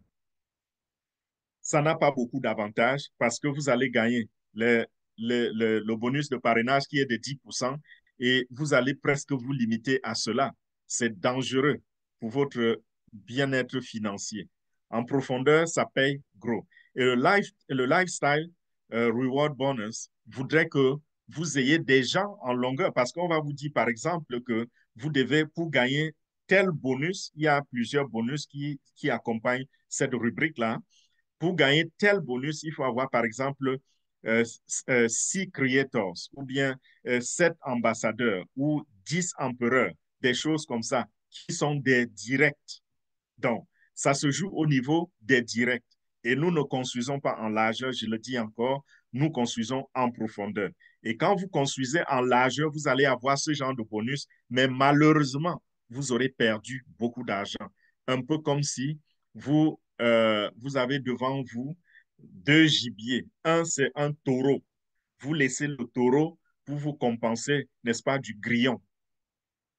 ça n'a pas beaucoup d'avantages parce que vous allez gagner le bonus de parrainage qui est de 10% et vous allez presque vous limiter à cela. C'est dangereux pour votre bien-être financier. En profondeur, ça paye gros. Et le lifestyle reward bonus voudrait que vous ayez des gens en longueur parce qu'on va vous dire, par exemple, que vous devez, pour gagner tel bonus, il y a plusieurs bonus qui accompagnent cette rubrique-là. Pour gagner tel bonus, il faut avoir, par exemple, 6 creators ou bien 7 ambassadeurs ou 10 empereurs, des choses comme ça, qui sont des directs. Donc, ça se joue au niveau des directs. Et nous ne construisons pas en largeur, je le dis encore, nous construisons en profondeur. Et quand vous construisez en largeur, vous allez avoir ce genre de bonus, mais malheureusement, vous aurez perdu beaucoup d'argent. Un peu comme si vous avez devant vous 2 gibiers. Un, c'est un taureau. Vous laissez le taureau pour vous compenser, n'est-ce pas, du grillon.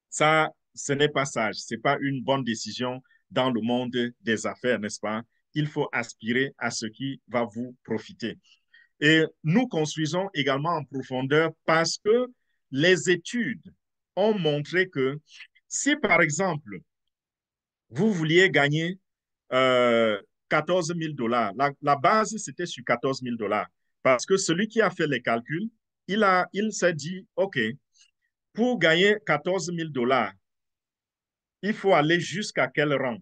Ça, ce n'est pas sage. Ce n'est pas une bonne décision dans le monde des affaires, n'est-ce pas? Il faut aspirer à ce qui va vous profiter. Et nous construisons également en profondeur parce que les études ont montré que si, par exemple, vous vouliez gagner 14 000 dollars, la base, c'était sur 14 000 dollars. Parce que celui qui a fait les calculs, il s'est dit, OK, pour gagner 14 000 dollars, il faut aller jusqu'à quel rang?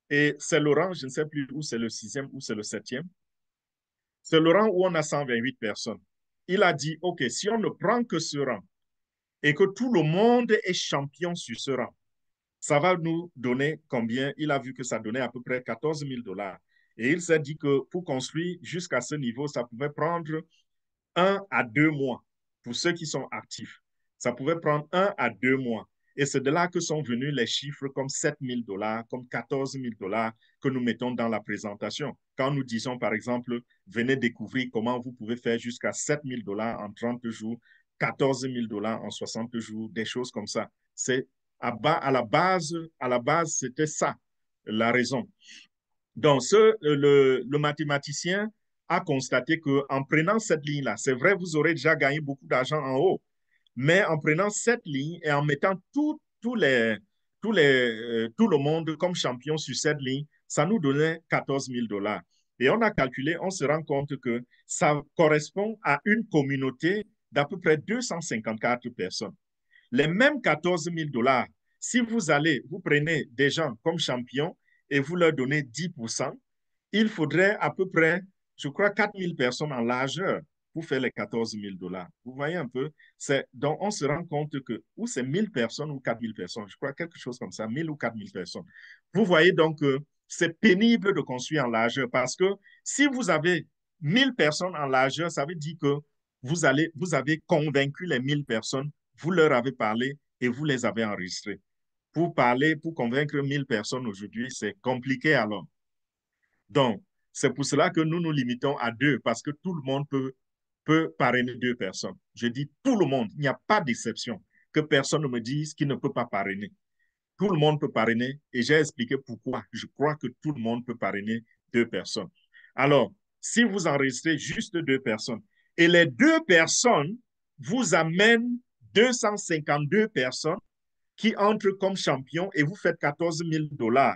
Et c'est le rang, je ne sais plus où c'est le 6e ou c'est le 7e. C'est le rang où on a 128 personnes. Il a dit, OK, si on ne prend que ce rang et que tout le monde est champion sur ce rang, ça va nous donner combien? Il a vu que ça donnait à peu près 14 000 dollars. Et il s'est dit que pour construire jusqu'à ce niveau, ça pouvait prendre 1 à 2 mois pour ceux qui sont actifs. Ça pouvait prendre 1 à 2 mois. Et c'est de là que sont venus les chiffres comme 7 000 dollars, comme 14 000 dollars que nous mettons dans la présentation. Quand nous disons, par exemple, venez découvrir comment vous pouvez faire jusqu'à 7 000 dollars en 30 jours, 14 000 dollars en 60 jours, des choses comme ça. C'est à la base, c'était ça la raison. Donc, le mathématicien a constaté qu'en prenant cette ligne-là, c'est vrai, vous aurez déjà gagné beaucoup d'argent en haut, mais en prenant cette ligne et en mettant tout le monde comme champion sur cette ligne, ça nous donnait 14 000 dollars. Et on a calculé, on se rend compte que ça correspond à une communauté d'à peu près 254 personnes. Les mêmes 14 000 dollars, si vous prenez des gens comme champions et vous leur donnez 10%, il faudrait à peu près, je crois, 4 000 personnes en largeur pour faire les 14 000 dollars. Vous voyez un peu? Donc, on se rend compte que ou c'est 1 000 personnes ou 4 000 personnes, je crois quelque chose comme ça, 1 000 ou 4 000 personnes. Vous voyez donc que c'est pénible de construire en largeur parce que si vous avez 1 000 personnes en largeur, ça veut dire que vous avez convaincu les 1 000 personnes, vous leur avez parlé et vous les avez enregistrés. Pour convaincre 1 000 personnes aujourd'hui, c'est compliqué alors. Donc, c'est pour cela que nous nous limitons à 2, parce que tout le monde peut parrainer 2 personnes. Je dis tout le monde, il n'y a pas d'exception. Que personne ne me dise qu'il ne peut pas parrainer. Tout le monde peut parrainer et j'ai expliqué pourquoi. Je crois que tout le monde peut parrainer 2 personnes. Alors, si vous enregistrez juste 2 personnes et les 2 personnes vous amènent 252 personnes qui entrent comme champions et vous faites 14 000 dollars,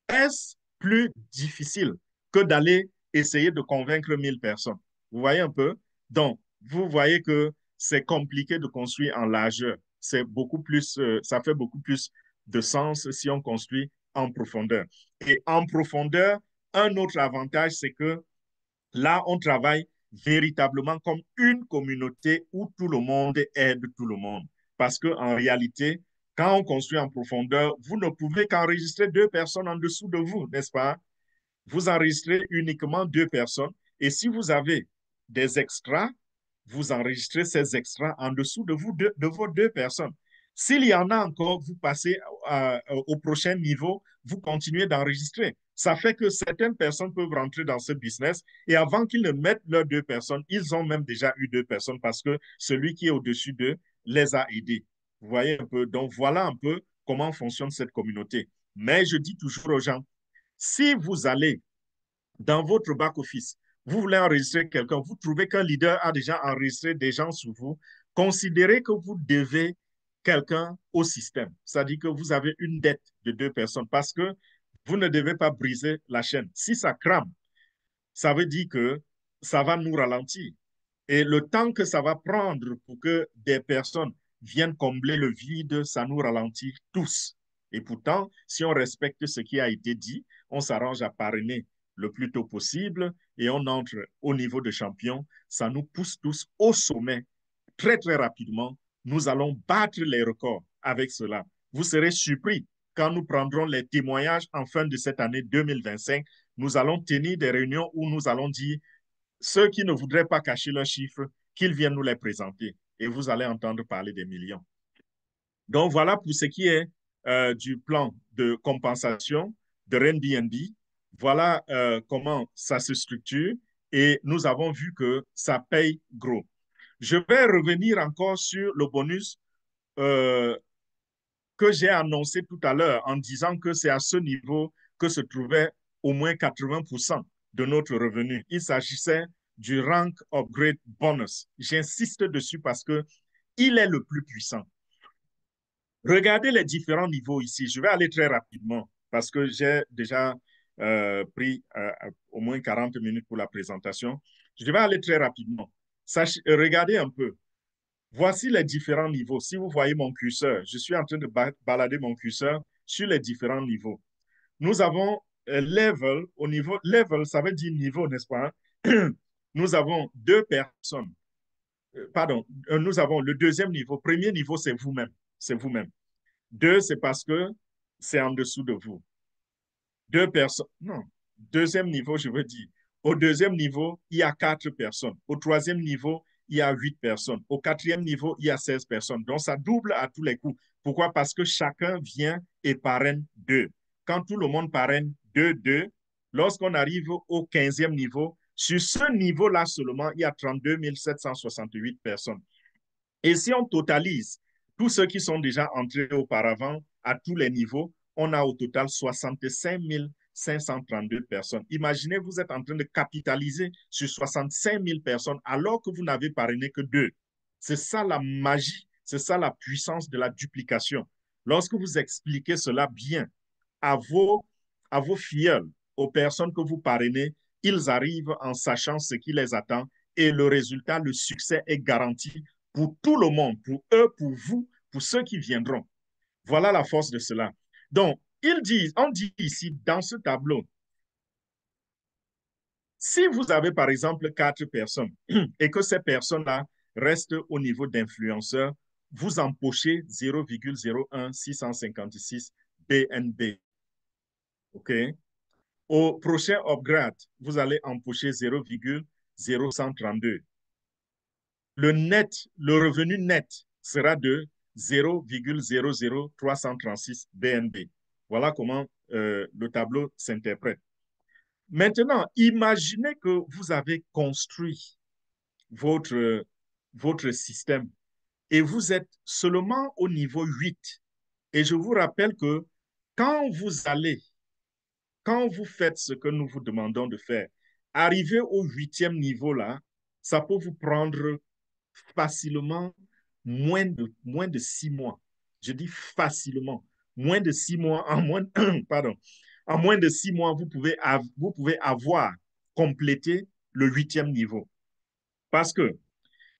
est-ce plus difficile que d'aller essayer de convaincre 1000 personnes? Vous voyez un peu? Donc, vous voyez que c'est compliqué de construire en largeur. C'est beaucoup plus, ça fait beaucoup plus de sens si on construit en profondeur. Et en profondeur, un autre avantage, c'est que là, on travaille véritablement comme une communauté où tout le monde aide tout le monde. Parce qu'en réalité, quand on construit en profondeur, vous ne pouvez qu'enregistrer 2 personnes en dessous de vous, n'est-ce pas? Vous enregistrez uniquement 2 personnes. Et si vous avez des extras, vous enregistrez ces extras en dessous de vous, de vos 2 personnes. S'il y en a encore, vous passez au prochain niveau, vous continuez d'enregistrer. Ça fait que certaines personnes peuvent rentrer dans ce business et avant qu'ils ne mettent leurs 2 personnes, ils ont même déjà eu 2 personnes parce que celui qui est au-dessus d'eux les a aidés. Vous voyez un peu? Donc voilà un peu comment fonctionne cette communauté. Mais je dis toujours aux gens, si vous allez dans votre back-office, vous voulez enregistrer quelqu'un, vous trouvez qu'un leader a déjà enregistré des gens sous vous, considérez que vous devez quelqu'un au système. C'est-à-dire que vous avez une dette de 2 personnes parce que vous ne devez pas briser la chaîne. Si ça crame, ça veut dire que ça va nous ralentir. Et le temps que ça va prendre pour que des personnes viennent combler le vide, ça nous ralentit tous. Et pourtant, si on respecte ce qui a été dit, on s'arrange à parrainer le plus tôt possible et on entre au niveau de champion, ça nous pousse tous au sommet très, très rapidement. Nous allons battre les records avec cela. Vous serez surpris quand nous prendrons les témoignages en fin de cette année 2025. Nous allons tenir des réunions où nous allons dire ceux qui ne voudraient pas cacher leurs chiffres, qu'ils viennent nous les présenter et vous allez entendre parler des millions. Donc voilà pour ce qui est du plan de compensation de Airbnb. Voilà comment ça se structure et nous avons vu que ça paye gros. Je vais revenir encore sur le bonus euh, que j'ai annoncé tout à l'heure en disant que c'est à ce niveau que se trouvait au moins 80% de notre revenu. Il s'agissait du Rank Upgrade Bonus. J'insiste dessus parce que il est le plus puissant. Regardez les différents niveaux ici. Je vais aller très rapidement parce que j'ai déjà pris au moins 40 minutes pour la présentation. Je vais aller très rapidement. Regardez un peu. Voici les différents niveaux. Si vous voyez mon curseur, je suis en train de balader mon curseur sur les différents niveaux. Nous avons level au niveau, level, ça veut dire niveau, n'est-ce pas? nous avons deux personnes. Pardon, nous avons le deuxième niveau. Premier niveau, c'est vous-même. C'est vous-même. Deux, c'est parce que c'est en dessous de vous. Deux personnes. Non. Deuxième niveau, je veux dire. Au deuxième niveau, il y a 4 personnes. Au troisième niveau, il y a 8 personnes. Au quatrième niveau, il y a 16 personnes. Donc, ça double à tous les coups. Pourquoi? Parce que chacun vient et parraine deux. Quand tout le monde parraine deux, lorsqu'on arrive au 15e niveau, sur ce niveau-là seulement, il y a 32 768 personnes. Et si on totalise tous ceux qui sont déjà entrés auparavant à tous les niveaux, on a au total 65 532 personnes. Imaginez, vous êtes en train de capitaliser sur 65 000 personnes alors que vous n'avez parrainé que deux. C'est ça la magie, c'est ça la puissance de la duplication. Lorsque vous expliquez cela bien à vos filleuls, aux personnes que vous parrainez, ils arrivent en sachant ce qui les attend et le résultat, le succès est garanti pour tout le monde, pour eux, pour vous, pour ceux qui viendront. Voilà la force de cela. Donc, on dit ici dans ce tableau, si vous avez par exemple 4 personnes et que ces personnes-là restent au niveau d'influenceurs, vous empochez 0,01656 BNB. OK? Au prochain upgrade, vous allez empocher 0,0132. Le revenu net sera de 0,00336 BNB. Voilà comment le tableau s'interprète. Maintenant, imaginez que vous avez construit votre système et vous êtes seulement au niveau 8. Et je vous rappelle que quand quand vous faites ce que nous vous demandons de faire, arriver au 8e niveau là, ça peut vous prendre facilement moins de 6 mois. Je dis facilement. Moins de 6 mois, pardon, en moins de 6 mois, vous pouvez avoir complété le 8e niveau. Parce que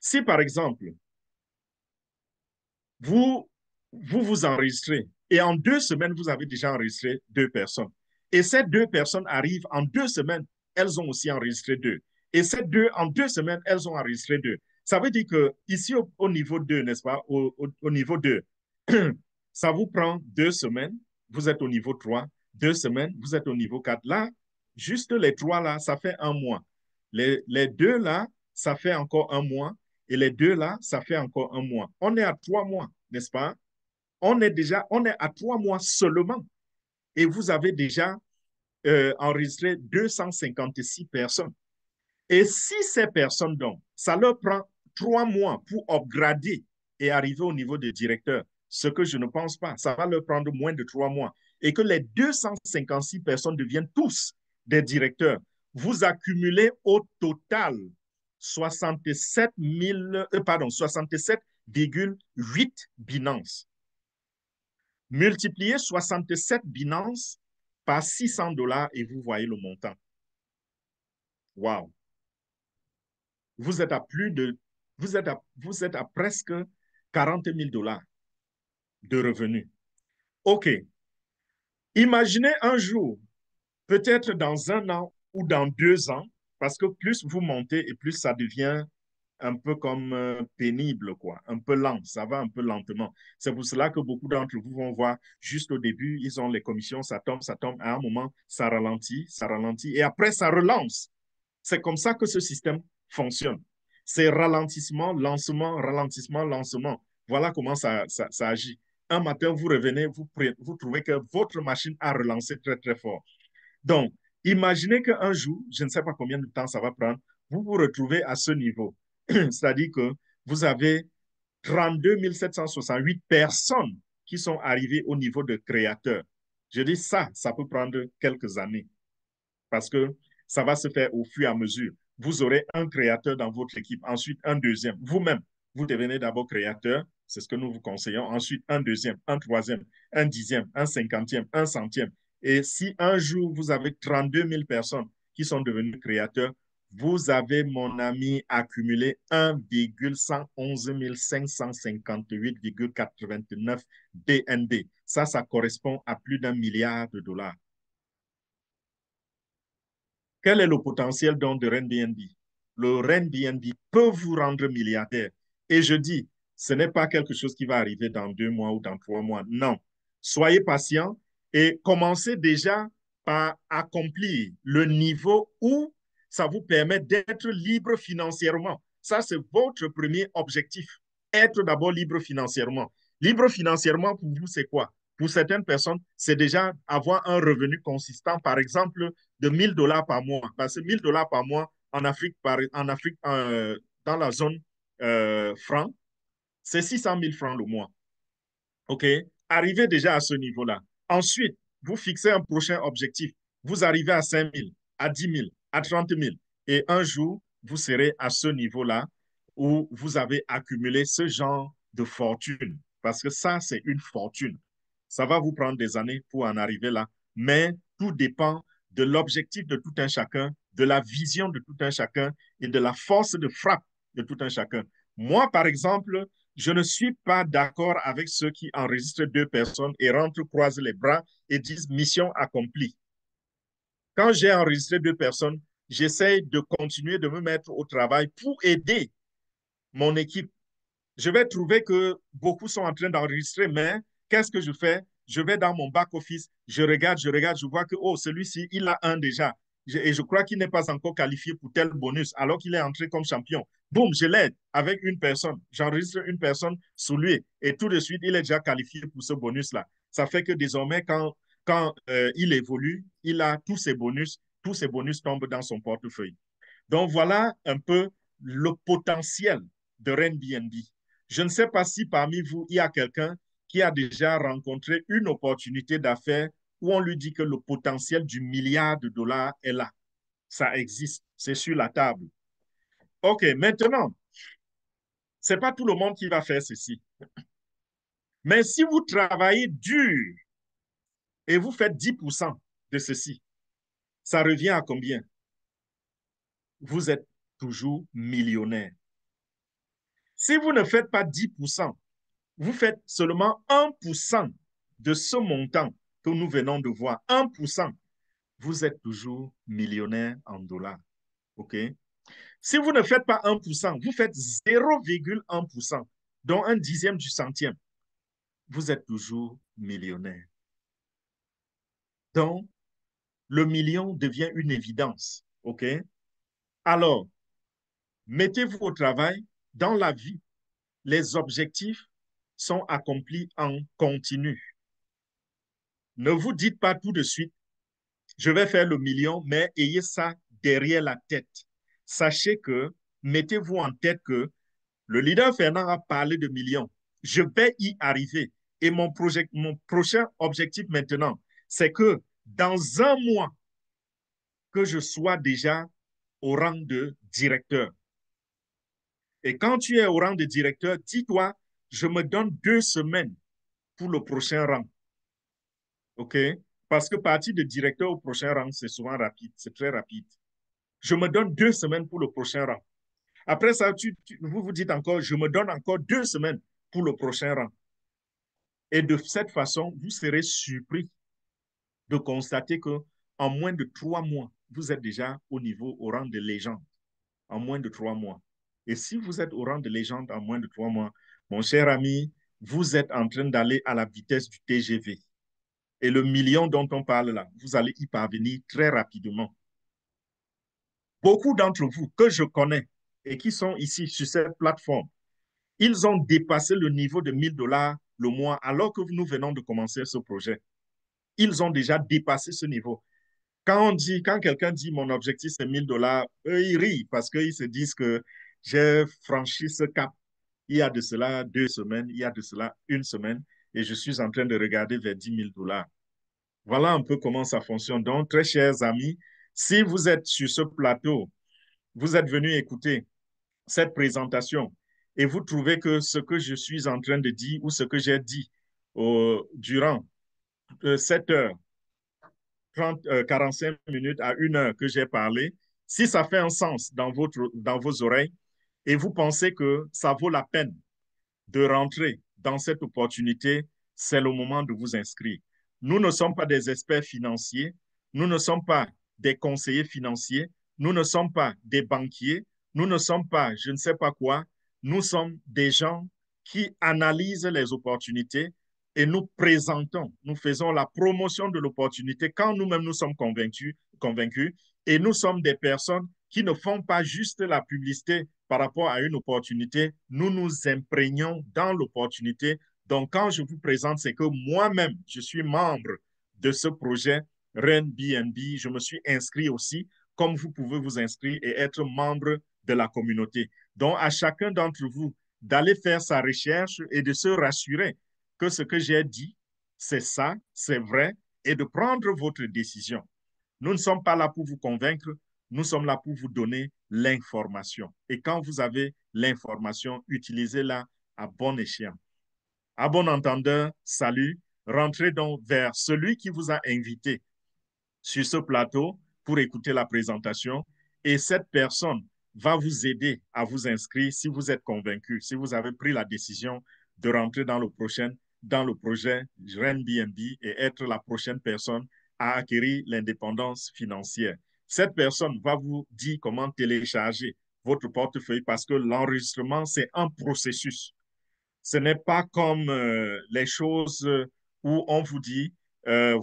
si, par exemple, vous vous enregistrez et en 2 semaines, vous avez déjà enregistré 2 personnes. Et ces 2 personnes arrivent en 2 semaines, elles ont aussi enregistré deux. Et ces en 2 semaines, elles ont enregistré deux. Ça veut dire que ici, au niveau 2, n'est-ce pas, au niveau 2, ça vous prend 2 semaines, vous êtes au niveau 3, 2 semaines, vous êtes au niveau 4. Là, juste les 3 là, ça fait un mois. Les 2 là, ça fait encore un mois. Et les 2 là, ça fait encore un mois. On est à 3 mois, n'est-ce pas? On est à 3 mois seulement. Et vous avez déjà enregistré 256 personnes. Et si ces personnes, donc, ça leur prend 3 mois pour upgrader et arriver au niveau de directeur, ce que je ne pense pas, ça va leur prendre moins de 3 mois, et que les 256 personnes deviennent tous des directeurs, vous accumulez au total 67,8 Binance. Multipliez 67 Binance par 600 dollars et vous voyez le montant. Wow! Vous êtes à vous êtes à presque 40 000 dollars de revenus. OK. Imaginez un jour, peut-être dans un an ou dans 2 ans, parce que plus vous montez et plus ça devient un peu comme pénible, quoi, un peu lent, ça va un peu lentement. C'est pour cela que beaucoup d'entre vous vont voir, juste au début, ils ont les commissions, ça tombe, à un moment, ça ralentit, et après, ça relance. C'est comme ça que ce système fonctionne. C'est ralentissement, lancement, ralentissement, lancement. Voilà comment ça agit. Un matin, vous revenez, vous trouvez que votre machine a relancé très, très fort. Donc, imaginez qu'un jour, je ne sais pas combien de temps ça va prendre, vous vous retrouvez à ce niveau. C'est-à-dire que vous avez 32 768 personnes qui sont arrivées au niveau de créateur. Je dis ça peut prendre quelques années parce que ça va se faire au fur et à mesure. Vous aurez un créateur dans votre équipe, ensuite un deuxième. Vous-même, vous devenez d'abord créateur, c'est ce que nous vous conseillons, ensuite un deuxième, un troisième, un dixième, un cinquantième, un centième. Et si un jour vous avez 32 000 personnes qui sont devenues créateurs, vous avez, mon ami, accumulé 1,111 558,89 BNB. Ça correspond à plus d'1 milliard de dollars. Quel est le potentiel donc de Airbnb? le Airbnb peut vous rendre milliardaire. Et je dis, ce n'est pas quelque chose qui va arriver dans 2 mois ou dans 3 mois. Non. Soyez patient et commencez déjà par accomplir le niveau où ça vous permet d'être libre financièrement. Ça, c'est votre premier objectif. Être d'abord libre financièrement. Libre financièrement, pour vous, c'est quoi? Pour certaines personnes, c'est déjà avoir un revenu consistant, par exemple, de 1000 $ par mois. Parce que 1000 $ par mois en Afrique, dans la zone franc, c'est 600 000 francs le mois. OK? Arrivez déjà à ce niveau-là. Ensuite, vous fixez un prochain objectif. Vous arrivez à 5 000, à 10 000, à 30 000. Et un jour, vous serez à ce niveau-là où vous avez accumulé ce genre de fortune. Parce que ça, c'est une fortune. Ça va vous prendre des années pour en arriver là. Mais tout dépend de l'objectif de tout un chacun, de la vision de tout un chacun et de la force de frappe de tout un chacun. Moi, par exemple, je ne suis pas d'accord avec ceux qui enregistrent 2 personnes et rentrent, croisent les bras et disent mission accomplie. Quand j'ai enregistré 2 personnes, j'essaie de continuer de me mettre au travail pour aider mon équipe. Je vais trouver que beaucoup sont en train d'enregistrer, mais qu'est-ce que je fais? Je vais dans mon back-office, je vois que, oh, celui-ci, il a un déjà. Et je crois qu'il n'est pas encore qualifié pour tel bonus, alors qu'il est entré comme champion. Boum, je l'aide avec une personne. J'enregistre une personne sous lui et tout de suite, il est déjà qualifié pour ce bonus-là. Ça fait que désormais, quand il évolue, il a tous ses bonus tombent dans son portefeuille. Donc voilà un peu le potentiel de Airbnb. Je ne sais pas si parmi vous, il y a quelqu'un qui a déjà rencontré une opportunité d'affaires où on lui dit que le potentiel du milliard de dollars est là. Ça existe, c'est sur la table. OK, maintenant, ce n'est pas tout le monde qui va faire ceci. Mais si vous travaillez dur et vous faites 10% de ceci, ça revient à combien? Vous êtes toujours millionnaire. Si vous ne faites pas 10%, vous faites seulement 1% de ce montant que nous venons de voir. 1%, vous êtes toujours millionnaire en dollars. OK? Si vous ne faites pas 1%, vous faites 0,1%, dont un dixième du centième, vous êtes toujours millionnaire. Donc, le million devient une évidence. OK? Alors, mettez-vous au travail. Dans la vie, les objectifs sont accomplis en continu. Ne vous dites pas tout de suite, je vais faire le million, mais ayez ça derrière la tête. Sachez que, mettez-vous en tête que le leader Fernand a parlé de millions. Je vais y arriver. Et mon prochain objectif maintenant, c'est que dans un mois, que je sois déjà au rang de directeur. Et quand tu es au rang de directeur, dis-toi, je me donne 2 semaines pour le prochain rang. OK? Parce que partir de directeur au prochain rang, c'est souvent rapide, c'est très rapide. Je me donne 2 semaines pour le prochain rang. Après ça, vous vous dites encore, je me donne encore 2 semaines pour le prochain rang. Et de cette façon, vous serez surpris de constater que en moins de 3 mois, vous êtes déjà au rang de légende. En moins de 3 mois. Et si vous êtes au rang de légende en moins de 3 mois, mon cher ami, vous êtes en train d'aller à la vitesse du TGV. Et le million dont on parle là, vous allez y parvenir très rapidement. Beaucoup d'entre vous que je connais et qui sont ici sur cette plateforme, ils ont dépassé le niveau de 1000 $ le mois alors que nous venons de commencer ce projet. Ils ont déjà dépassé ce niveau. Quand quelqu'un dit mon objectif c'est 1000 $, eux ils rient parce qu'ils se disent que j'ai franchi ce cap. Il y a de cela 2 semaines, il y a de cela une semaine et je suis en train de regarder vers 10 000 $. Voilà un peu comment ça fonctionne. Donc, très chers amis, si vous êtes sur ce plateau, vous êtes venus écouter cette présentation et vous trouvez que ce que je suis en train de dire ou ce que j'ai dit durant 7 heures, 45 minutes à 1 heure que j'ai parlé, si ça fait un sens dans vos oreilles et vous pensez que ça vaut la peine de rentrer dans cette opportunité, c'est le moment de vous inscrire. Nous ne sommes pas des experts financiers, nous ne sommes pas des conseillers financiers, nous ne sommes pas des banquiers, Nous ne sommes pas, je ne sais pas quoi, nous sommes des gens qui analysent les opportunités et nous présentons, nous faisons la promotion de l'opportunité quand nous-mêmes nous sommes convaincus et nous sommes des personnes qui ne font pas juste la publicité par rapport à une opportunité, nous nous imprégnons dans l'opportunité. Donc, quand je vous présente, c'est que moi-même, je suis membre de ce projet RenBNB. Je me suis inscrit aussi, comme vous pouvez vous inscrire et être membre de la communauté. Donc, à chacun d'entre vous d'aller faire sa recherche et de se rassurer que ce que j'ai dit, c'est ça, c'est vrai, et de prendre votre décision. Nous ne sommes pas là pour vous convaincre, nous sommes là pour vous donner l'information. Et quand vous avez l'information, utilisez-la à bon escient. À bon entendeur, salut. Rentrez donc vers celui qui vous a invité sur ce plateau pour écouter la présentation et cette personne va vous aider à vous inscrire si vous êtes convaincu, si vous avez pris la décision de rentrer dans le projet RenBNB et être la prochaine personne à acquérir l'indépendance financière. Cette personne va vous dire comment télécharger votre portefeuille parce que l'enregistrement, c'est un processus. Ce n'est pas comme les choses où on vous dit,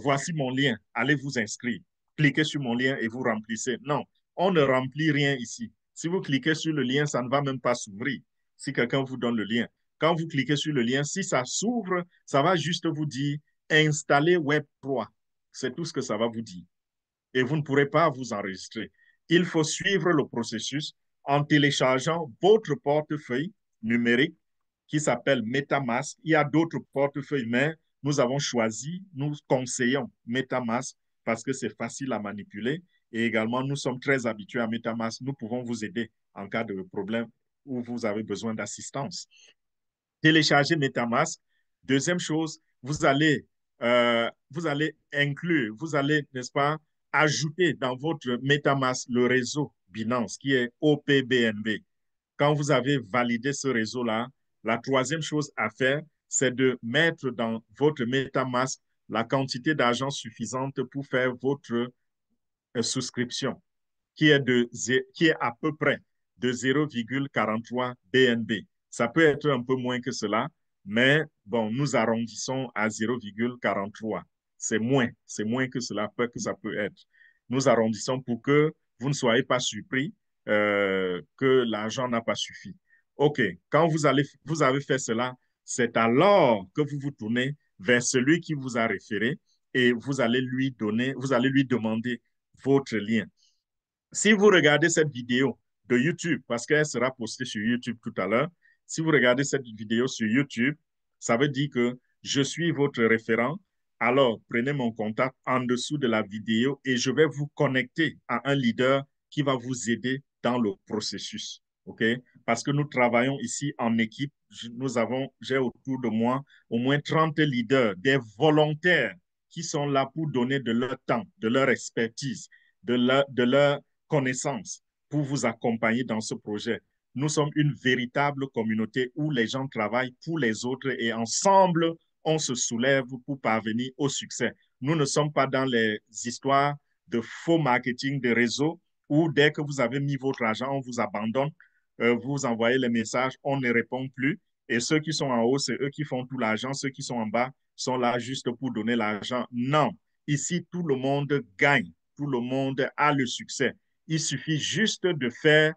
voici mon lien, allez vous inscrire. Cliquez sur mon lien et vous remplissez. Non, on ne remplit rien ici. Si vous cliquez sur le lien, ça ne va même pas s'ouvrir. Si quelqu'un vous donne le lien. Quand vous cliquez sur le lien, si ça s'ouvre, ça va juste vous dire installer Web3. C'est tout ce que ça va vous dire. Et vous ne pourrez pas vous enregistrer. Il faut suivre le processus en téléchargeant votre portefeuille numérique qui s'appelle MetaMask. Il y a d'autres portefeuilles, mais nous avons choisi, nous conseillons MetaMask parce que c'est facile à manipuler et également nous sommes très habitués à MetaMask. Nous pouvons vous aider en cas de problème où vous avez besoin d'assistance. Télécharger MetaMask. Deuxième chose, vous allez inclure, vous allez, n'est-ce pas, ajouter dans votre MetaMask le réseau Binance qui est OPBNB. Quand vous avez validé ce réseau-là, la troisième chose à faire, c'est de mettre dans votre MetaMask la quantité d'argent suffisante pour faire votre souscription, qui est à peu près de 0,43 BNB. Ça peut être un peu moins que cela, mais bon, nous arrondissons à 0,43. C'est moins que cela peut que ça peut être. Nous arrondissons pour que vous ne soyez pas surpris que l'argent n'a pas suffi. OK, quand vous avez fait cela, c'est alors que vous vous tournez vers celui qui vous a référé et vous allez lui demander votre lien. Si vous regardez cette vidéo de YouTube, parce qu'elle sera postée sur YouTube tout à l'heure, si vous regardez cette vidéo sur YouTube, ça veut dire que je suis votre référent. Alors, prenez mon contact en dessous de la vidéo et je vais vous connecter à un leader qui va vous aider dans le processus. OK? Parce que nous travaillons ici en équipe. J'ai autour de moi au moins 30 leaders, des volontaires qui sont là pour donner de leur temps, de leur expertise, de leur connaissances pour vous accompagner dans ce projet. Nous sommes une véritable communauté où les gens travaillent pour les autres et ensemble, on se soulève pour parvenir au succès. Nous ne sommes pas dans les histoires de faux marketing de réseau où dès que vous avez mis votre argent, on vous abandonne, vous envoyez les messages, on ne répond plus. Et ceux qui sont en haut, c'est eux qui font tout l'argent. Ceux qui sont en bas sont là juste pour donner l'argent. Non, ici, tout le monde gagne. Tout le monde a le succès. Il suffit juste de faire,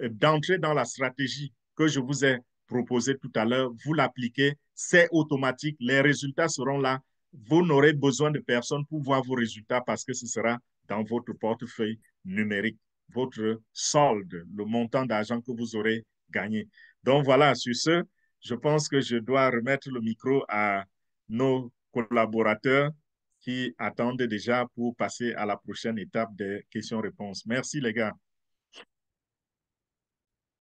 d'entrer dans la stratégie que je vous ai proposée tout à l'heure. Vous l'appliquez, c'est automatique. Les résultats seront là. Vous n'aurez besoin de personne pour voir vos résultats parce que ce sera dans votre portefeuille numérique, votre solde, le montant d'argent que vous aurez gagné. Donc voilà, sur ce, je pense que je dois remettre le micro à nos collaborateurs qui attendent déjà pour passer à la prochaine étape des questions-réponses. Merci les gars.